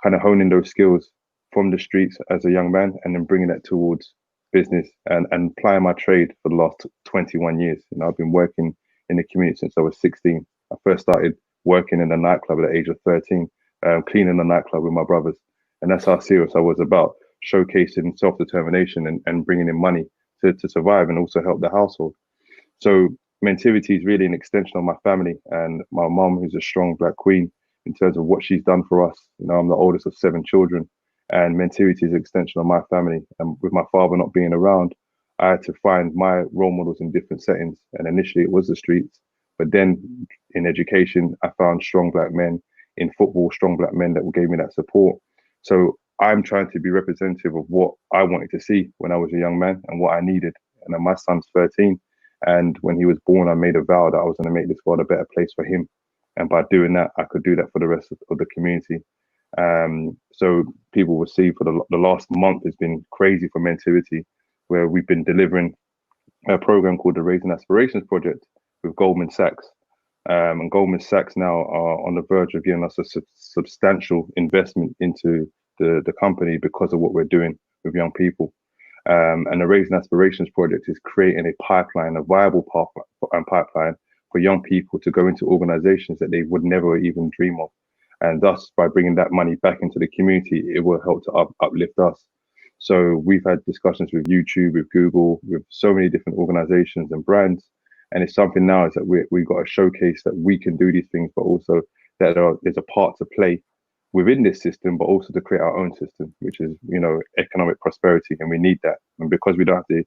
kind of honing those skills from the streets as a young man and then bringing that towards business and applying my trade for the last 21 years. You know, I've been working in the community since I was 16. I first started working in a nightclub at the age of 13, cleaning the nightclub with my brothers. And that's how serious I was about showcasing self-determination and bringing in money to survive and also help the household. So Mentivity is really an extension of my family and my mom, who's a strong Black queen in terms of what she's done for us. You know, I'm the oldest of 7 children, and Mentivity is an extension of my family. And with my father not being around, I had to find my role models in different settings. And initially it was the streets, but then in education, I found strong black men. In football, strong black men that gave me that support. So I'm trying to be representative of what I wanted to see when I was a young man and what I needed. And then my son's 13. And when he was born, I made a vow that I was going to make this world a better place for him. And by doing that, I could do that for the rest of the community. So people will see for the last month has been crazy for Mentivity, where we've been delivering a program called the Raising Aspirations Project with Goldman Sachs. And Goldman Sachs now are on the verge of giving us a substantial investment into the company because of what we're doing with young people. And the Raising Aspirations Project is creating a pipeline, a viable pipeline for young people to go into organizations that they would never even dream of. And thus, by bringing that money back into the community, it will help to uplift us. So we've had discussions with YouTube, with Google, with so many different organizations and brands. And it's something now is that we've got to showcase that we can do these things, but also that there's a part to play within this system, but also to create our own system, which is, economic prosperity. And we need that. And because we don't have the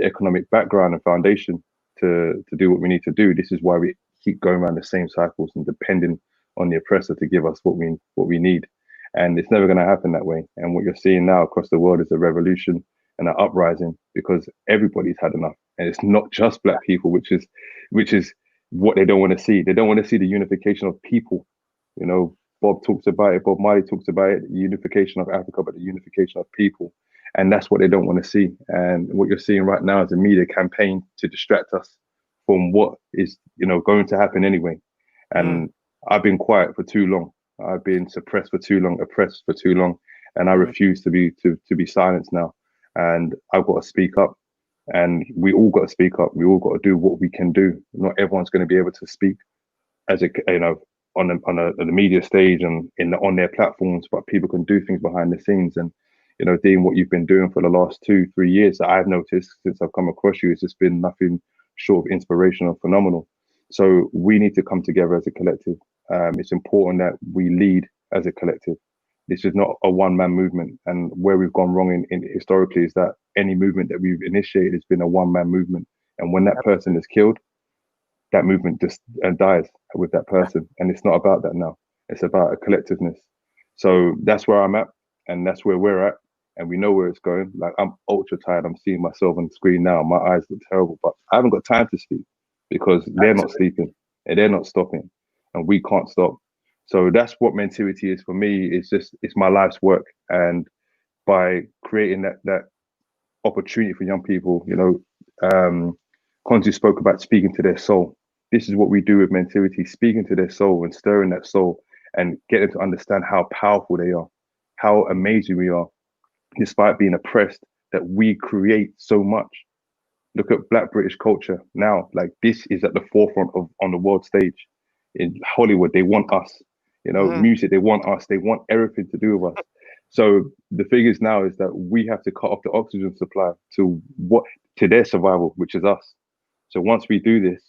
economic background and foundation to do what we need to do, this is why we keep going around the same cycles and depending on the oppressor to give us what we need. And it's never going to happen that way. And what you're seeing now across the world is a revolution and an uprising because everybody's had enough. And it's not just black people, which is what they don't want to see. They don't want to see the unification of people. Bob talks about it, Bob Marley talks about it, the unification of Africa, but the unification of people. And that's what they don't want to see. And what you're seeing right now is a media campaign to distract us from what is, going to happen anyway. And I've been quiet for too long. I've been suppressed for too long, oppressed for too long. And I refuse to be silenced now. And I've got to speak up. And we all got to speak up. We all got to do what we can do. Not everyone's going to be able to speak as on the media stage and on their platforms, but people can do things behind the scenes. And Dean, what you've been doing for the last 2-3 years that I've noticed since I've come across you, it's just been nothing short of inspirational, phenomenal. So we need to come together as a collective. It's important that we lead as a collective. This is not a one-man movement. And where we've gone wrong in historically is that any movement that we've initiated has been a one-man movement. And when that person is killed, that movement just dies with that person. And it's not about that now. It's about a collectiveness. So that's where I'm at, and that's where we're at. And we know where it's going. Like, I'm ultra tired. I'm seeing myself on the screen now. My eyes look terrible, but I haven't got time to sleep because they're not sleeping and they're not stopping, and we can't stop. So that's what Mentivity is for me. It's my life's work. And by creating that opportunity for young people, KHONSU spoke about speaking to their soul. This is what we do with Mentivity, speaking to their soul and stirring that soul and get them to understand how powerful they are, how amazing we are, despite being oppressed, that we create so much. Look at Black British culture now. Like, this is at the forefront on the world stage. In Hollywood, they want us. Music, they want us. They want everything to do with us. So the thing is now is that we have to cut off the oxygen supply to their survival, which is us. So once we do this,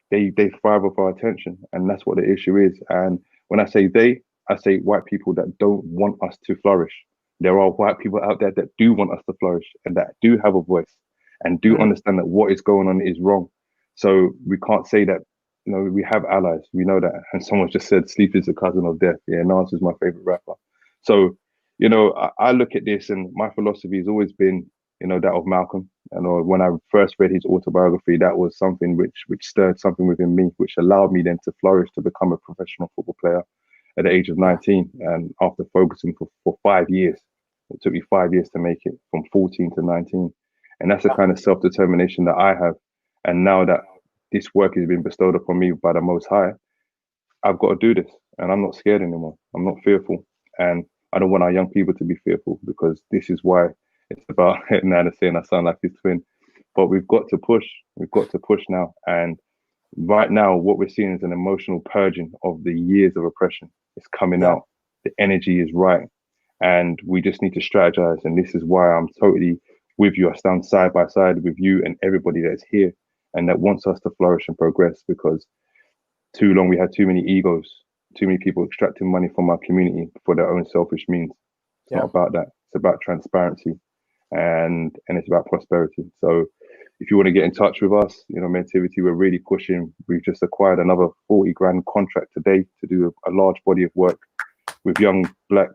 they thrive off our attention, and that's what the issue is. And when I say they, I say white people that don't want us to flourish. There are white people out there that do want us to flourish and that do have a voice and do understand that what is going on is wrong. So we can't say that, we have allies. We know that. And someone just said sleep is the cousin of death. Yeah, Nas is my favorite rapper. So, I look at this, and my philosophy has always been, that of Malcolm. And when I first read his autobiography, that was something which stirred something within me, which allowed me then to flourish to become a professional football player at the age of 19. And after focusing for 5 years, it took me 5 years to make it from 14 to 19. And that's the kind of self-determination that I have. And now that this work has been bestowed upon me by the Most High, I've got to do this. And I'm not scared anymore. I'm not fearful. And I don't want our young people to be fearful, because this is why it's about, now they're saying I sound like his twin, but we've got to push. We've got to push now. And right now, what we're seeing is an emotional purging of the years of oppression. It's coming out. The energy is right. And we just need to strategize. And this is why I'm totally with you. I stand side by side with you and everybody that's here and that wants us to flourish and progress, because too long we had too many egos, too many people extracting money from our community for their own selfish means. It's not about that. It's about transparency and it's about prosperity. So, if you want to get in touch with us, Mentivity, we're really pushing. We've just acquired another 40 grand contract today to do a large body of work with young black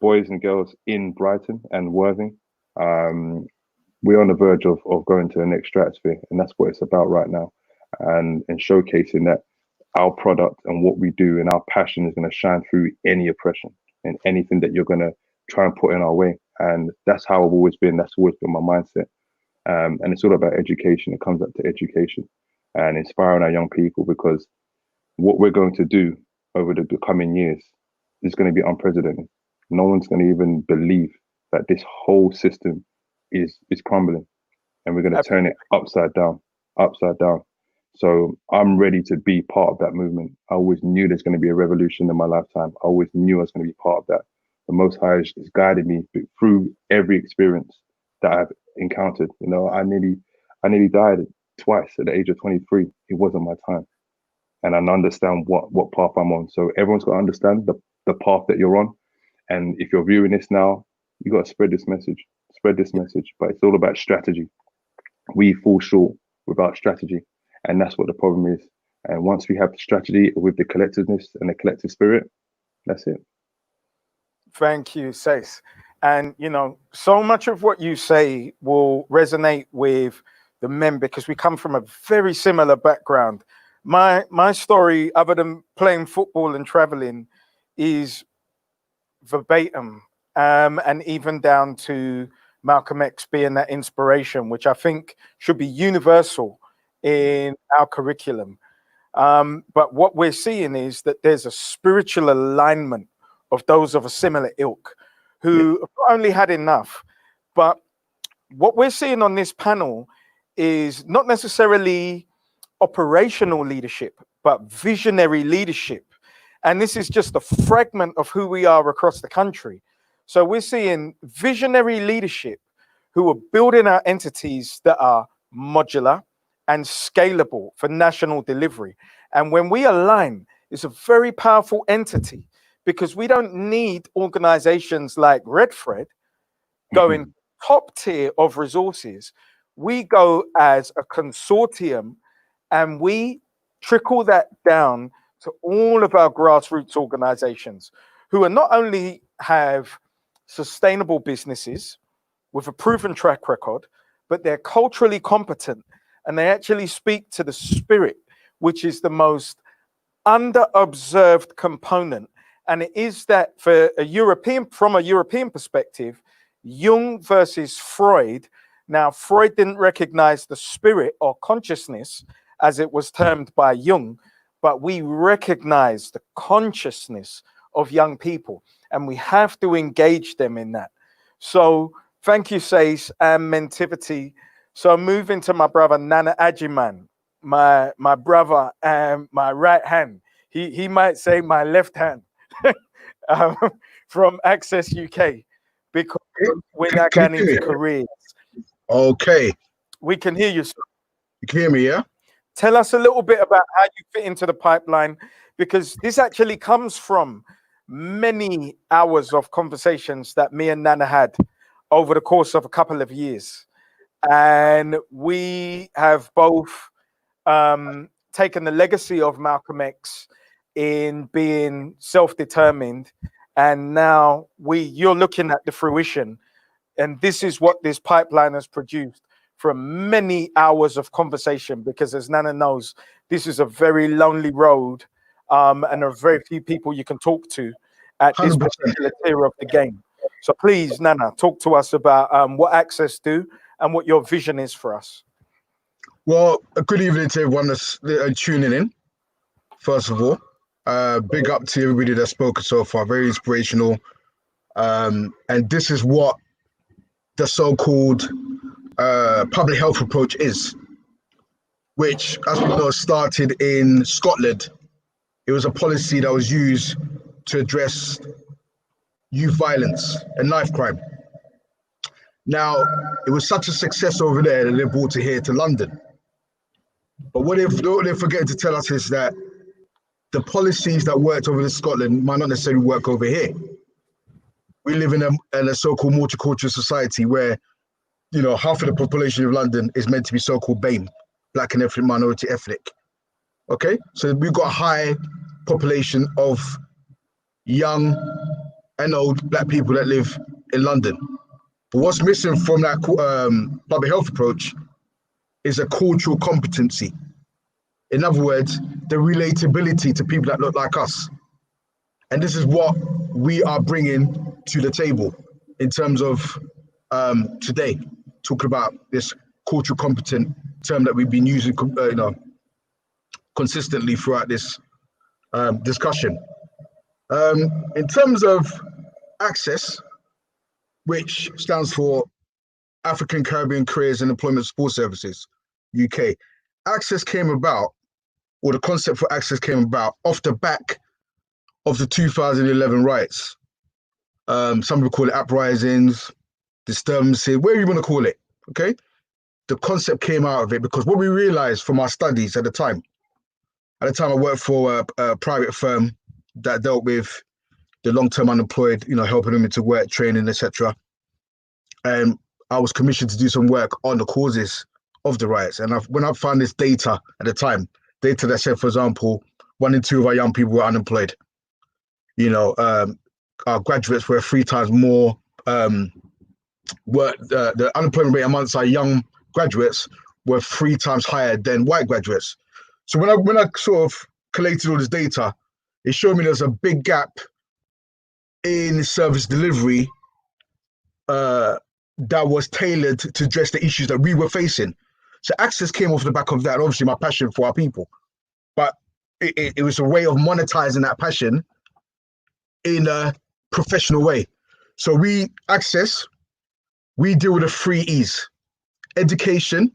boys and girls in Brighton and Worthing. We're on the verge of going to the next stratosphere, and that's what it's about right now, and showcasing that our product and what we do and our passion is going to shine through any oppression and anything that you're going to try and put in our way. And that's how I've always been. That's always been my mindset. And it's all about education. It comes up to education and inspiring our young people, because what we're going to do over the coming years is going to be unprecedented. No one's going to even believe that this whole system is crumbling, and we're going to turn it upside down. So I'm ready to be part of that movement. I always knew there's going to be a revolution in my lifetime. I always knew I was going to be part of that. The Most High has guided me through every experience that I've encountered. I nearly died twice at the age of 23. It wasn't my time, and I understand what path I'm on. So everyone's got to understand the path that you're on. And if you're viewing this now, you got to spread this message. But it's all about strategy. We fall short without strategy, and that's what the problem is. And once we have the strategy with the collectiveness and the collective spirit, that's it. Thank you, Sace. And so much of what you say will resonate with the men, because we come from a very similar background. My story, other than playing football and traveling, is verbatim, and even down to Malcolm X being that inspiration, which I think should be universal in our curriculum. But what we're seeing is that there's a spiritual alignment of those of a similar ilk who have not only had enough, but what we're seeing on this panel is not necessarily operational leadership, but visionary leadership. And this is just a fragment of who we are across the country. So we're seeing visionary leadership who are building our entities that are modular and scalable for national delivery. And when we align, it's a very powerful entity, because we don't need organizations like Redthread going top tier of resources. We go as a consortium, and we trickle that down to all of our grassroots organizations who are not only have sustainable businesses with a proven track record, but they're culturally competent, and they actually speak to the spirit, which is the most under-observed component. And it is that from a European perspective, Jung versus Freud. Now, Freud didn't recognize the spirit or consciousness, as it was termed by Jung, but we recognize the consciousness of young people, and we have to engage them in that. So thank you, Sace and Mentivity. So moving to my brother, Nana Agyeman, my brother and my right hand. He might say my left hand. From Access UK, because we're not going into careers. Okay. We can hear you, sir. You can hear me, yeah? Tell us a little bit about how you fit into the pipeline, because this actually comes from many hours of conversations that me and Nana had over the course of a couple of years. And we have both taken the legacy of Malcolm X in being self-determined, and now you're looking at the fruition, and this is what this pipeline has produced from many hours of conversation, because as Nana knows, this is a very lonely road, and there are very few people you can talk to at this 100%. particular tier of the game. So please, Nana, talk to us about what Access do and what your vision is for us. Well, a good evening to everyone that's tuning in, first of all. Big up to everybody that's spoken so far, very inspirational. And this is what the so-called public health approach is, which, as we know, started in Scotland. It was a policy that was used to address youth violence and knife crime. Now, it was such a success over there that they brought it here to London. But what they're forgetting to tell us is that the policies that worked over in Scotland might not necessarily work over here. We live in a so-called multicultural society where half of the population of London is meant to be so-called BAME, Black and Ethnic Minority Ethnic. Okay, so we've got a high population of young and old Black people that live in London. But what's missing from that public health approach is a cultural competency. In other words, the relatability to people that look like us. And this is what we are bringing to the table in terms of today, talking about this cultural competent term that we've been using consistently throughout this discussion. In terms of access, which stands for African Caribbean Careers and Employment Support Services, UK. Access came about, or the concept for access came about off the back of the 2011 riots. Some people call it uprisings, disturbances, whatever you want to call it, okay? The concept came out of it because what we realized from our studies at the time I worked for a private firm that dealt with the long-term unemployed, helping them into work, training, etc. And I was commissioned to do some work on the causes of the riots. And when I found this data at the time, data that said, for example, 1 in 2 of our young people were unemployed. Our graduates were 3 times more, the unemployment rate amongst our young graduates were 3 times higher than white graduates. So when I sort of collated all this data, it showed me there's a big gap in service delivery that was tailored to address the issues that we were facing. So access came off the back of that, and obviously my passion for our people. But it was a way of monetizing that passion in a professional way. So we deal with the 3 E's: education,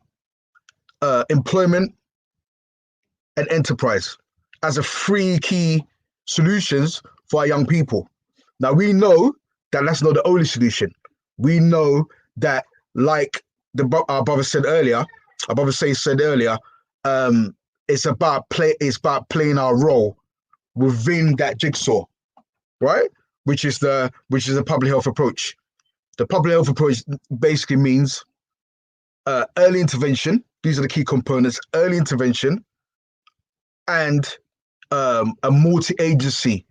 employment, and enterprise as a 3 key solutions for our young people. Now we know that that's not the only solution. We know that, like our brother said earlier, it's about playing our role within that jigsaw, right? Which is the public health approach. The public health approach basically means early intervention. These are the key components: early intervention and a multi-agency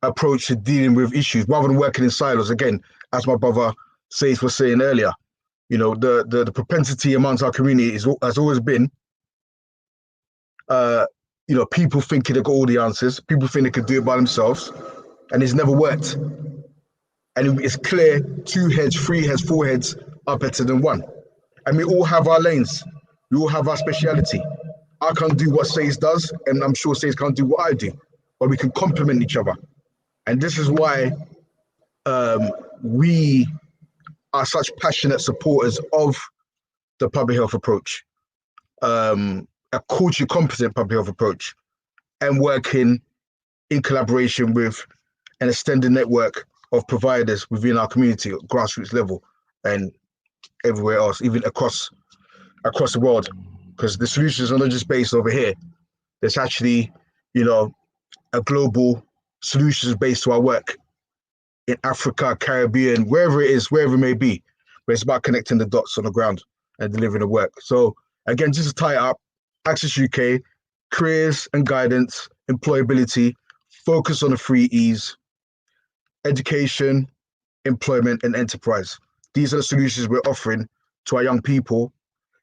approach to dealing with issues rather than working in silos. Again, as my brother Says was saying earlier, the propensity amongst our community has always been, people thinking they've got all the answers, people think they can do it by themselves, and it's never worked. And it's clear 2 heads, 3 heads, 4 heads are better than 1. And we all have our lanes. We all have our speciality. I can't do what Says does, and I'm sure Says can't do what I do, but we can complement each other. And this is why we are such passionate supporters of the public health approach, a culturally competent public health approach, and working in collaboration with an extended network of providers within our community at grassroots level and everywhere else, even across the world. Because the solutions are not just based over here. There's actually, a global solutions based to our work in Africa, Caribbean, wherever it may be. But it's about connecting the dots on the ground and delivering the work. So again, just to tie it up, Access UK, careers and guidance, employability, focus on the 3 E's: education, employment, and enterprise. These are the solutions we're offering to our young people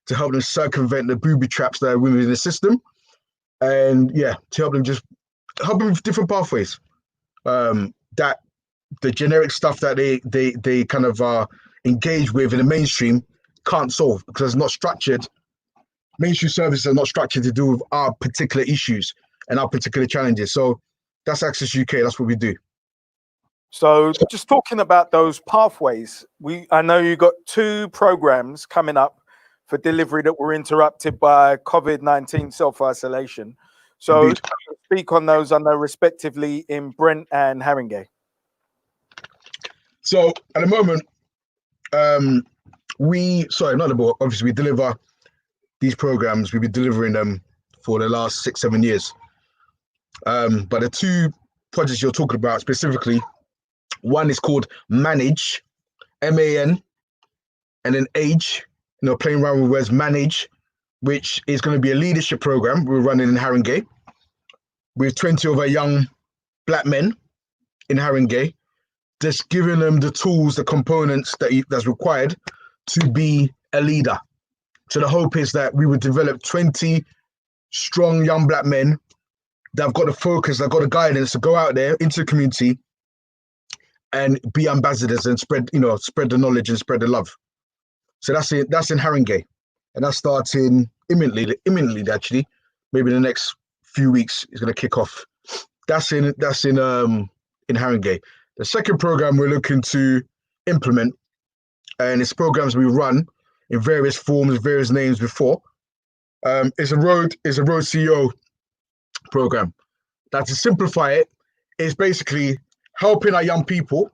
to help them circumvent the booby traps that are within the system, and to help them with different pathways. That the generic stuff that they kind of engage with in the mainstream can't solve because it's not structured. Mainstream services are not structured to do with our particular issues and our particular challenges. So that's Access UK. That's what we do. So just talking about those pathways, I know you got 2 programs coming up for delivery that were interrupted by COVID-19 self-isolation. So Indeed. Speak on those, I know, respectively in Brent and Haringey. So at the moment, obviously we deliver these programs. We've been delivering them for the last 6-7 years. But the 2 projects you're talking about specifically, one is called Manage, MAN, and then age, playing around with words, manage, which is going to be a leadership program we're running in Haringey with 20 of our young black men in Haringey, just giving them the tools, the components that's required to be a leader. So the hope is that we would develop 20 strong young black men that have got the focus, that have got the guidance to go out there into the community and be ambassadors and spread the knowledge and spread the love. So that's in Haringey, and that's starting imminently actually. Maybe in the next few weeks it's going to kick off. That's in Haringey. The second program we're looking to implement, and it's programs we run in various forms, various names before. It's a road CEO program. Now, to simplify it, is basically helping our young people,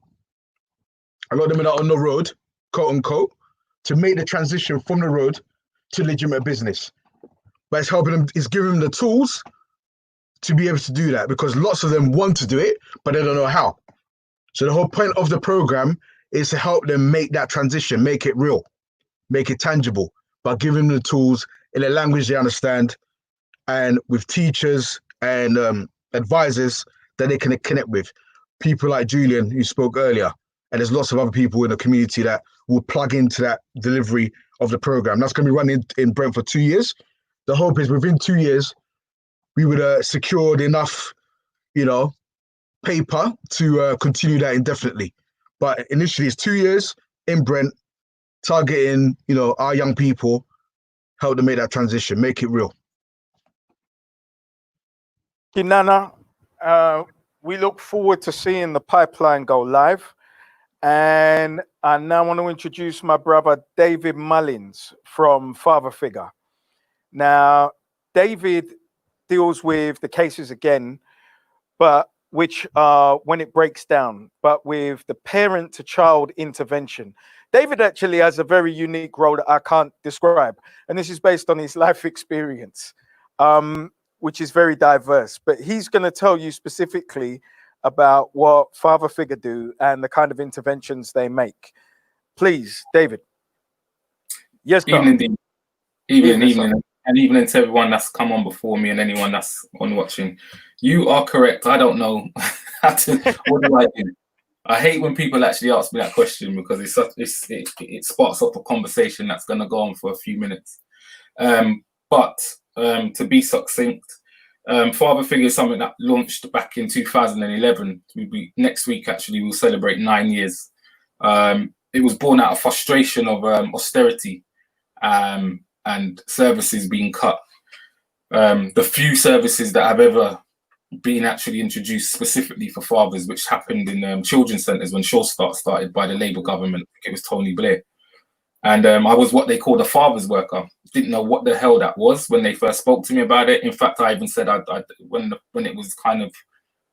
a lot of them that are on the road, quote unquote, to make the transition from the road to legitimate business. But it's helping them, it's giving them the tools to be able to do that, because lots of them want to do it, but they don't know how. So the whole point of the program is to help them make that transition, make it real, make it tangible, by giving them the tools in a language they understand, and with teachers and advisors that they can connect with. People like Julian, who spoke earlier, and there's lots of other people in the community that will plug into that delivery of the program. That's going to be running in Brent for 2 years. The hope is within 2 years, we would have secured enough, paper to continue that indefinitely. But initially it's 2 years in Brent, targeting, our young people, help them make that transition, make it real. Kinana, we look forward to seeing the pipeline go live. And I now want to introduce my brother, David Mullins from Father Figure. Now, David deals with the cases again, but which when it breaks down, but with the parent to child intervention. David actually has a very unique role that I can't describe. And this is based on his life experience, which is very diverse. But he's going to tell you specifically about what Father Figure do and the kind of interventions they make. Please, David. Yes, evening, and evening to everyone that's come on before me and anyone that's on watching. You are correct. I don't know what do I do? I hate when people actually ask me that question, because it sparks up a conversation that's going to go on for a few minutes. But to be succinct, Father Figure is something that launched back in 2011. Next week, actually, we'll celebrate 9 years. It was born out of frustration of austerity and services being cut. The few services that have ever been actually introduced specifically for fathers, which happened in children's centres when Sure Start started by the Labour government. I think it was Tony Blair. And I was what they called a father's worker. Didn't know what the hell that was when they first spoke to me about it. In fact, I even said when it was kind of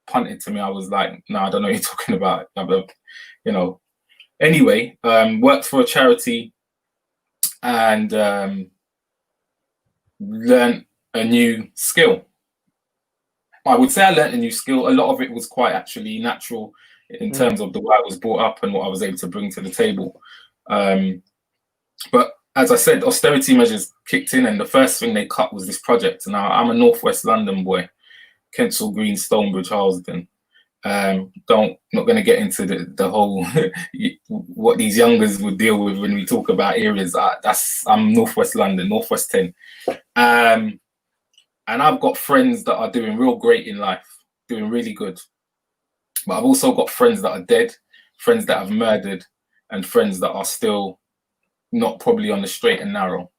punted to me, I was like, no, I don't know what you're talking about. Anyway, worked for a charity and learned a new skill. I would say I learned a new skill. A lot of it was quite actually natural in terms of the way I was brought up and what I was able to bring to the table. But as I said, austerity measures kicked in, and the first thing they cut was this project. Now, I'm a Northwest London boy, Kensal Green, Stonebridge, Harlesden. Not going to get into the whole what these youngers would deal with when we talk about areas. I'm Northwest London, Northwest 10. And I've got friends that are doing real great in life, doing really good. But I've also got friends that are dead, friends that have murdered, and friends that are still not probably on the straight and narrow.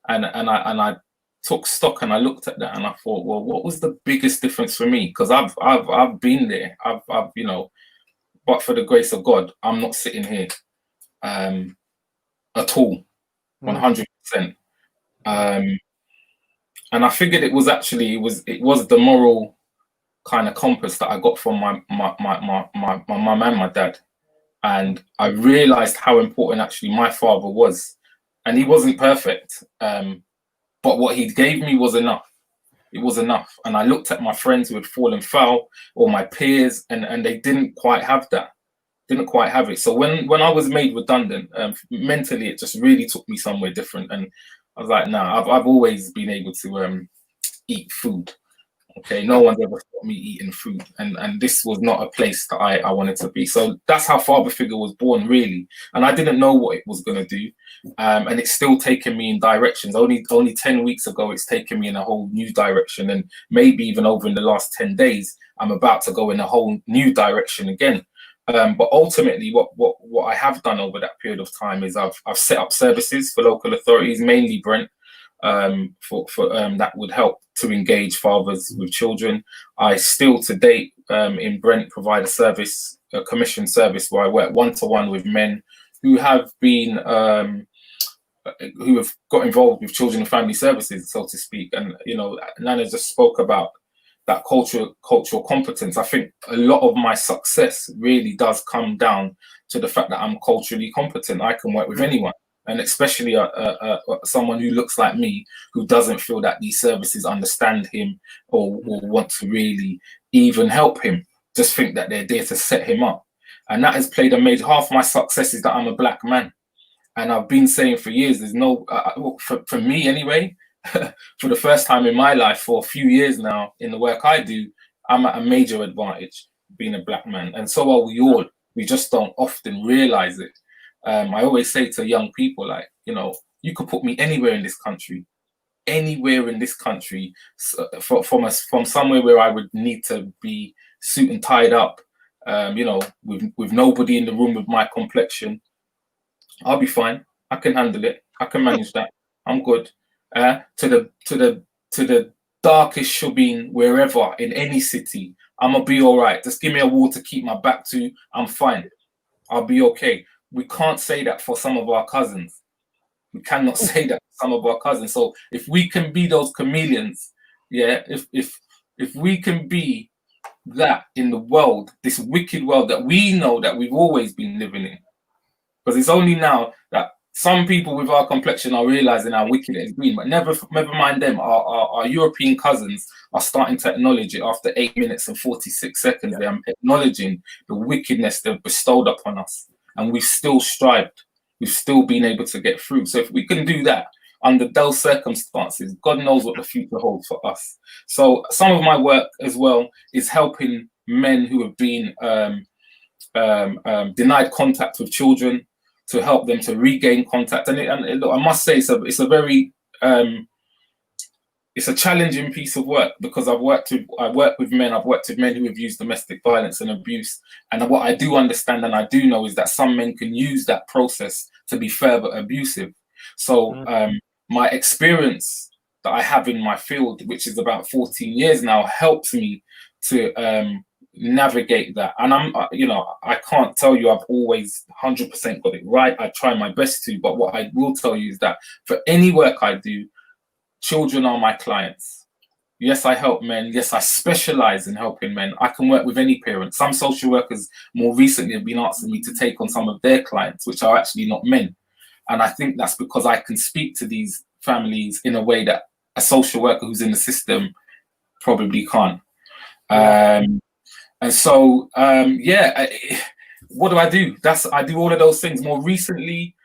And I took stock and I looked at that and I thought, well, what was the biggest difference for me? Because I've been there. I've but for the grace of God, I'm not sitting here at all, 100%. And I figured it was the moral kind of compass that I got from my mum and my dad. And I realized how important actually my father was. And he wasn't perfect, but what he gave me was enough. It was enough. And I looked at my friends who had fallen foul, or my peers, and they didn't quite have that. didn't quite have it. So when I was made redundant, mentally it just really took me somewhere different, and I was like, nah, I've always been able to eat food. Okay, no one's ever stopped me eating food, and this was not a place that I wanted to be. So that's how Father Figure was born, really. And I didn't know what it was going to do, and it's still taken me in directions. Only 10 weeks ago, it's taken me in a whole new direction, and maybe even over in the last 10 days, I'm about to go in a whole new direction again. But ultimately, what I have done over that period of time is I've set up services for local authorities, mainly Brent, for that would help to engage fathers with children. I still to date in Brent provide a commission service where I work one-to-one with men who have been who have got involved with children and family services, so to speak. And you know, Nana just spoke about that cultural competence. I think a lot of my success really does come down to the fact that I'm culturally competent. I can work with anyone. And especially someone who looks like me, who doesn't feel that these services understand him or want to really even help him, just think that they're there to set him up. And that has played a major, half my success is that I'm a black man. And I've been saying for years, there's no, for me anyway, for the first time in my life, for a few years now, in the work I do, I'm at a major advantage being a black man. And so are we all. We just don't often realize it. I always say to young people, like, you know, you could put me anywhere in this country, from somewhere where I would need to be suit and tied up, you know, with nobody in the room with my complexion. I'll be fine. I can handle it. I can manage that. I'm good. To the darkest shubin wherever in any city, I'm gonna be all right. Just give me a wall to keep my back to. I'm fine. I'll be okay. We can't say that for some of our cousins. We cannot say that for some of our cousins. So if we can be those chameleons, yeah, if we can be that in the world, this wicked world that we know that we've always been living in, because it's only now that some people with our complexion are realizing how wicked it has been, but never mind them. Our European cousins are starting to acknowledge it after 8 minutes and 46 seconds. They are acknowledging the wickedness they've bestowed upon us. And we've still strived. We've still been able to get through. So if we can do that under those circumstances, God knows what the future holds for us. So some of my work as well is helping men who have been denied contact with children, to help them to regain contact. And look, I must say it's a very it's a challenging piece of work, because I work with men who have used domestic violence and abuse. And what I do understand and I do know is that some men can use that process to be further abusive. So my experience that I have in my field, which is about 14 years now, helps me to navigate that. And I can't tell you I've always 100% got it right. I try my best to, but what I will tell you is that for any work I do, children are my clients. Yes, I help men. Yes, I specialize in helping men. I can work with any parent. Some social workers more recently have been asking me to take on some of their clients, which are actually not men. And I think that's because I can speak to these families in a way that a social worker who's in the system probably can't. And so, what do? I do all of those things. More recently,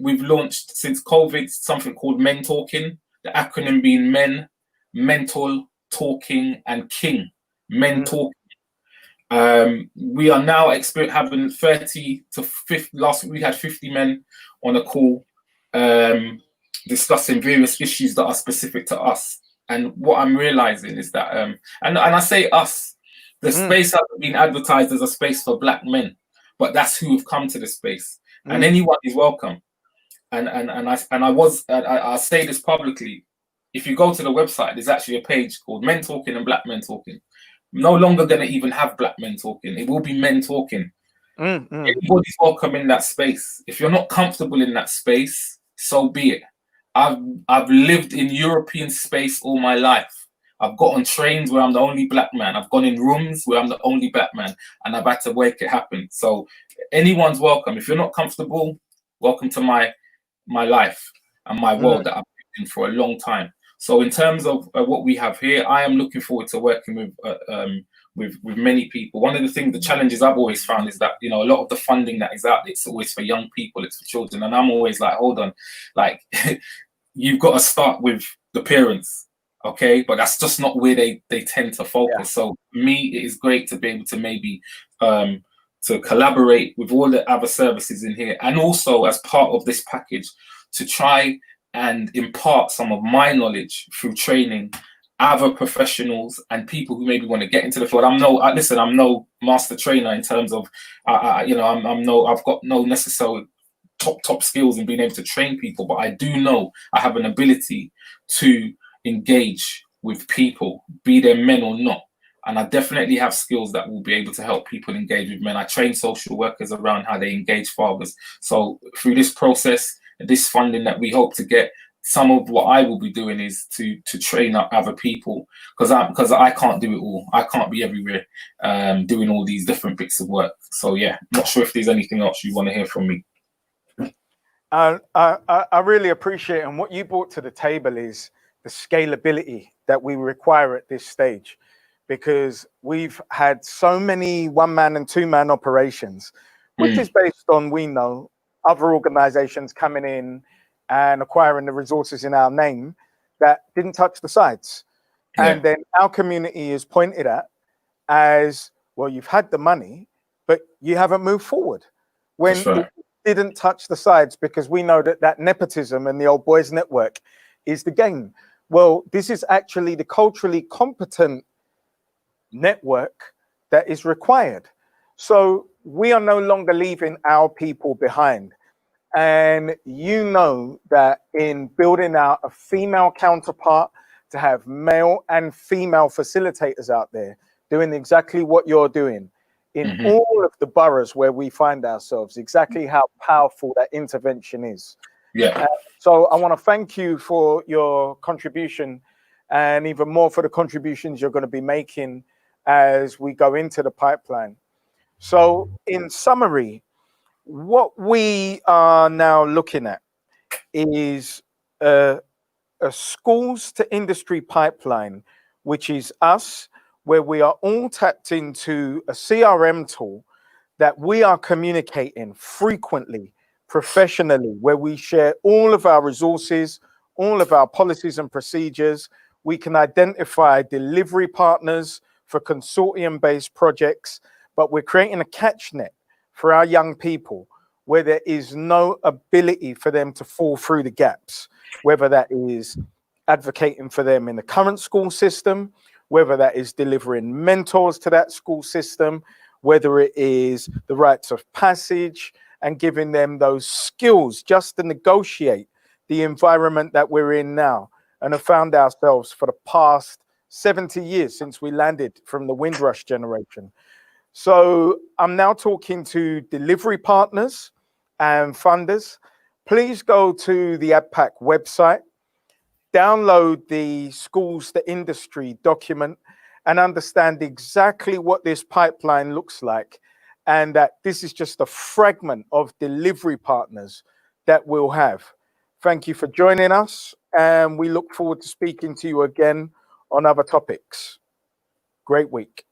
we've launched, since COVID, something called Men Talking, the acronym being Men, Mental, Talking, and King. Men Talking. We are now having 30 to 50. Last week we had 50 men on a call discussing various issues that are specific to us. And what I'm realizing is that, and I say us, the space hasn't been advertised as a space for black men, but that's who have come to the space, and anyone is welcome. I'll say this publicly. If you go to the website, there's actually a page called Men Talking and Black Men Talking. No longer going to even have black men talking. It will be men talking. Everybody's welcome in that space. If you're not comfortable in that space, so be it. I've lived in European space all my life. I've got on trains where I'm the only black man. I've gone in rooms where I'm the only black man, and I've had to make it happen. So anyone's welcome. If you're not comfortable, welcome to my life and my world that I've lived in for a long time. So in terms of what we have here, I am looking forward to working with many people. One of the challenges I've always found is that, you know, a lot of the funding that is out there, it's always for young people, it's for children. And I'm always like, hold on, like, you've got to start with the parents, okay? But that's just not where they tend to focus. Yeah. So for me, it is great to be able to maybe to collaborate with all the other services in here, and also as part of this package to try and impart some of my knowledge through training other professionals and people who maybe want to get into the field. I'm no master trainer in terms of, you know, I've got no necessary top skills in being able to train people, but I do know I have an ability to engage with people, be they men or not. And I definitely have skills that will be able to help people engage with men. I train social workers around how they engage fathers. So through this process, this funding that we hope to get, some of what I will be doing is to train up other people, because I can't do it all. I can't be everywhere doing all these different bits of work. So yeah, not sure if there's anything else you want to hear from me. I really appreciate it. And what you brought to the table is the scalability that we require at this stage, because we've had so many 1-man and 2-man operations, which is based on, we know, other organizations coming in and acquiring the resources in our name that didn't touch the sides. Yeah. And then our community is pointed at as, well, you've had the money, but you haven't moved forward. When it didn't touch the sides, because we know that nepotism and the old boys network is the game. Well, this is actually the culturally competent network that is required. So we are no longer leaving our people behind. And you know that in building out a female counterpart, to have male and female facilitators out there doing exactly what you're doing in all of the boroughs where we find ourselves, exactly how powerful that intervention is. Yeah. So I want to thank you for your contribution, and even more for the contributions you're going to be making as we go into the pipeline. So in summary, what we are now looking at is a schools to industry pipeline, which is us, where we are all tapped into a CRM tool that we are communicating frequently, professionally, where we share all of our resources, all of our policies and procedures. We can identify delivery partners for consortium-based projects, but we're creating a catch net for our young people where there is no ability for them to fall through the gaps, whether that is advocating for them in the current school system, whether that is delivering mentors to that school system, whether it is the rites of passage and giving them those skills just to negotiate the environment that we're in now, and have found ourselves for the past 70 years since we landed from the Windrush generation. So I'm now talking to delivery partners and funders. Please go to the AdPack website, download the Schools to Industry document, and understand exactly what this pipeline looks like, and that this is just a fragment of delivery partners that we'll have. Thank you for joining us, and we look forward to speaking to you again on other topics. Great week.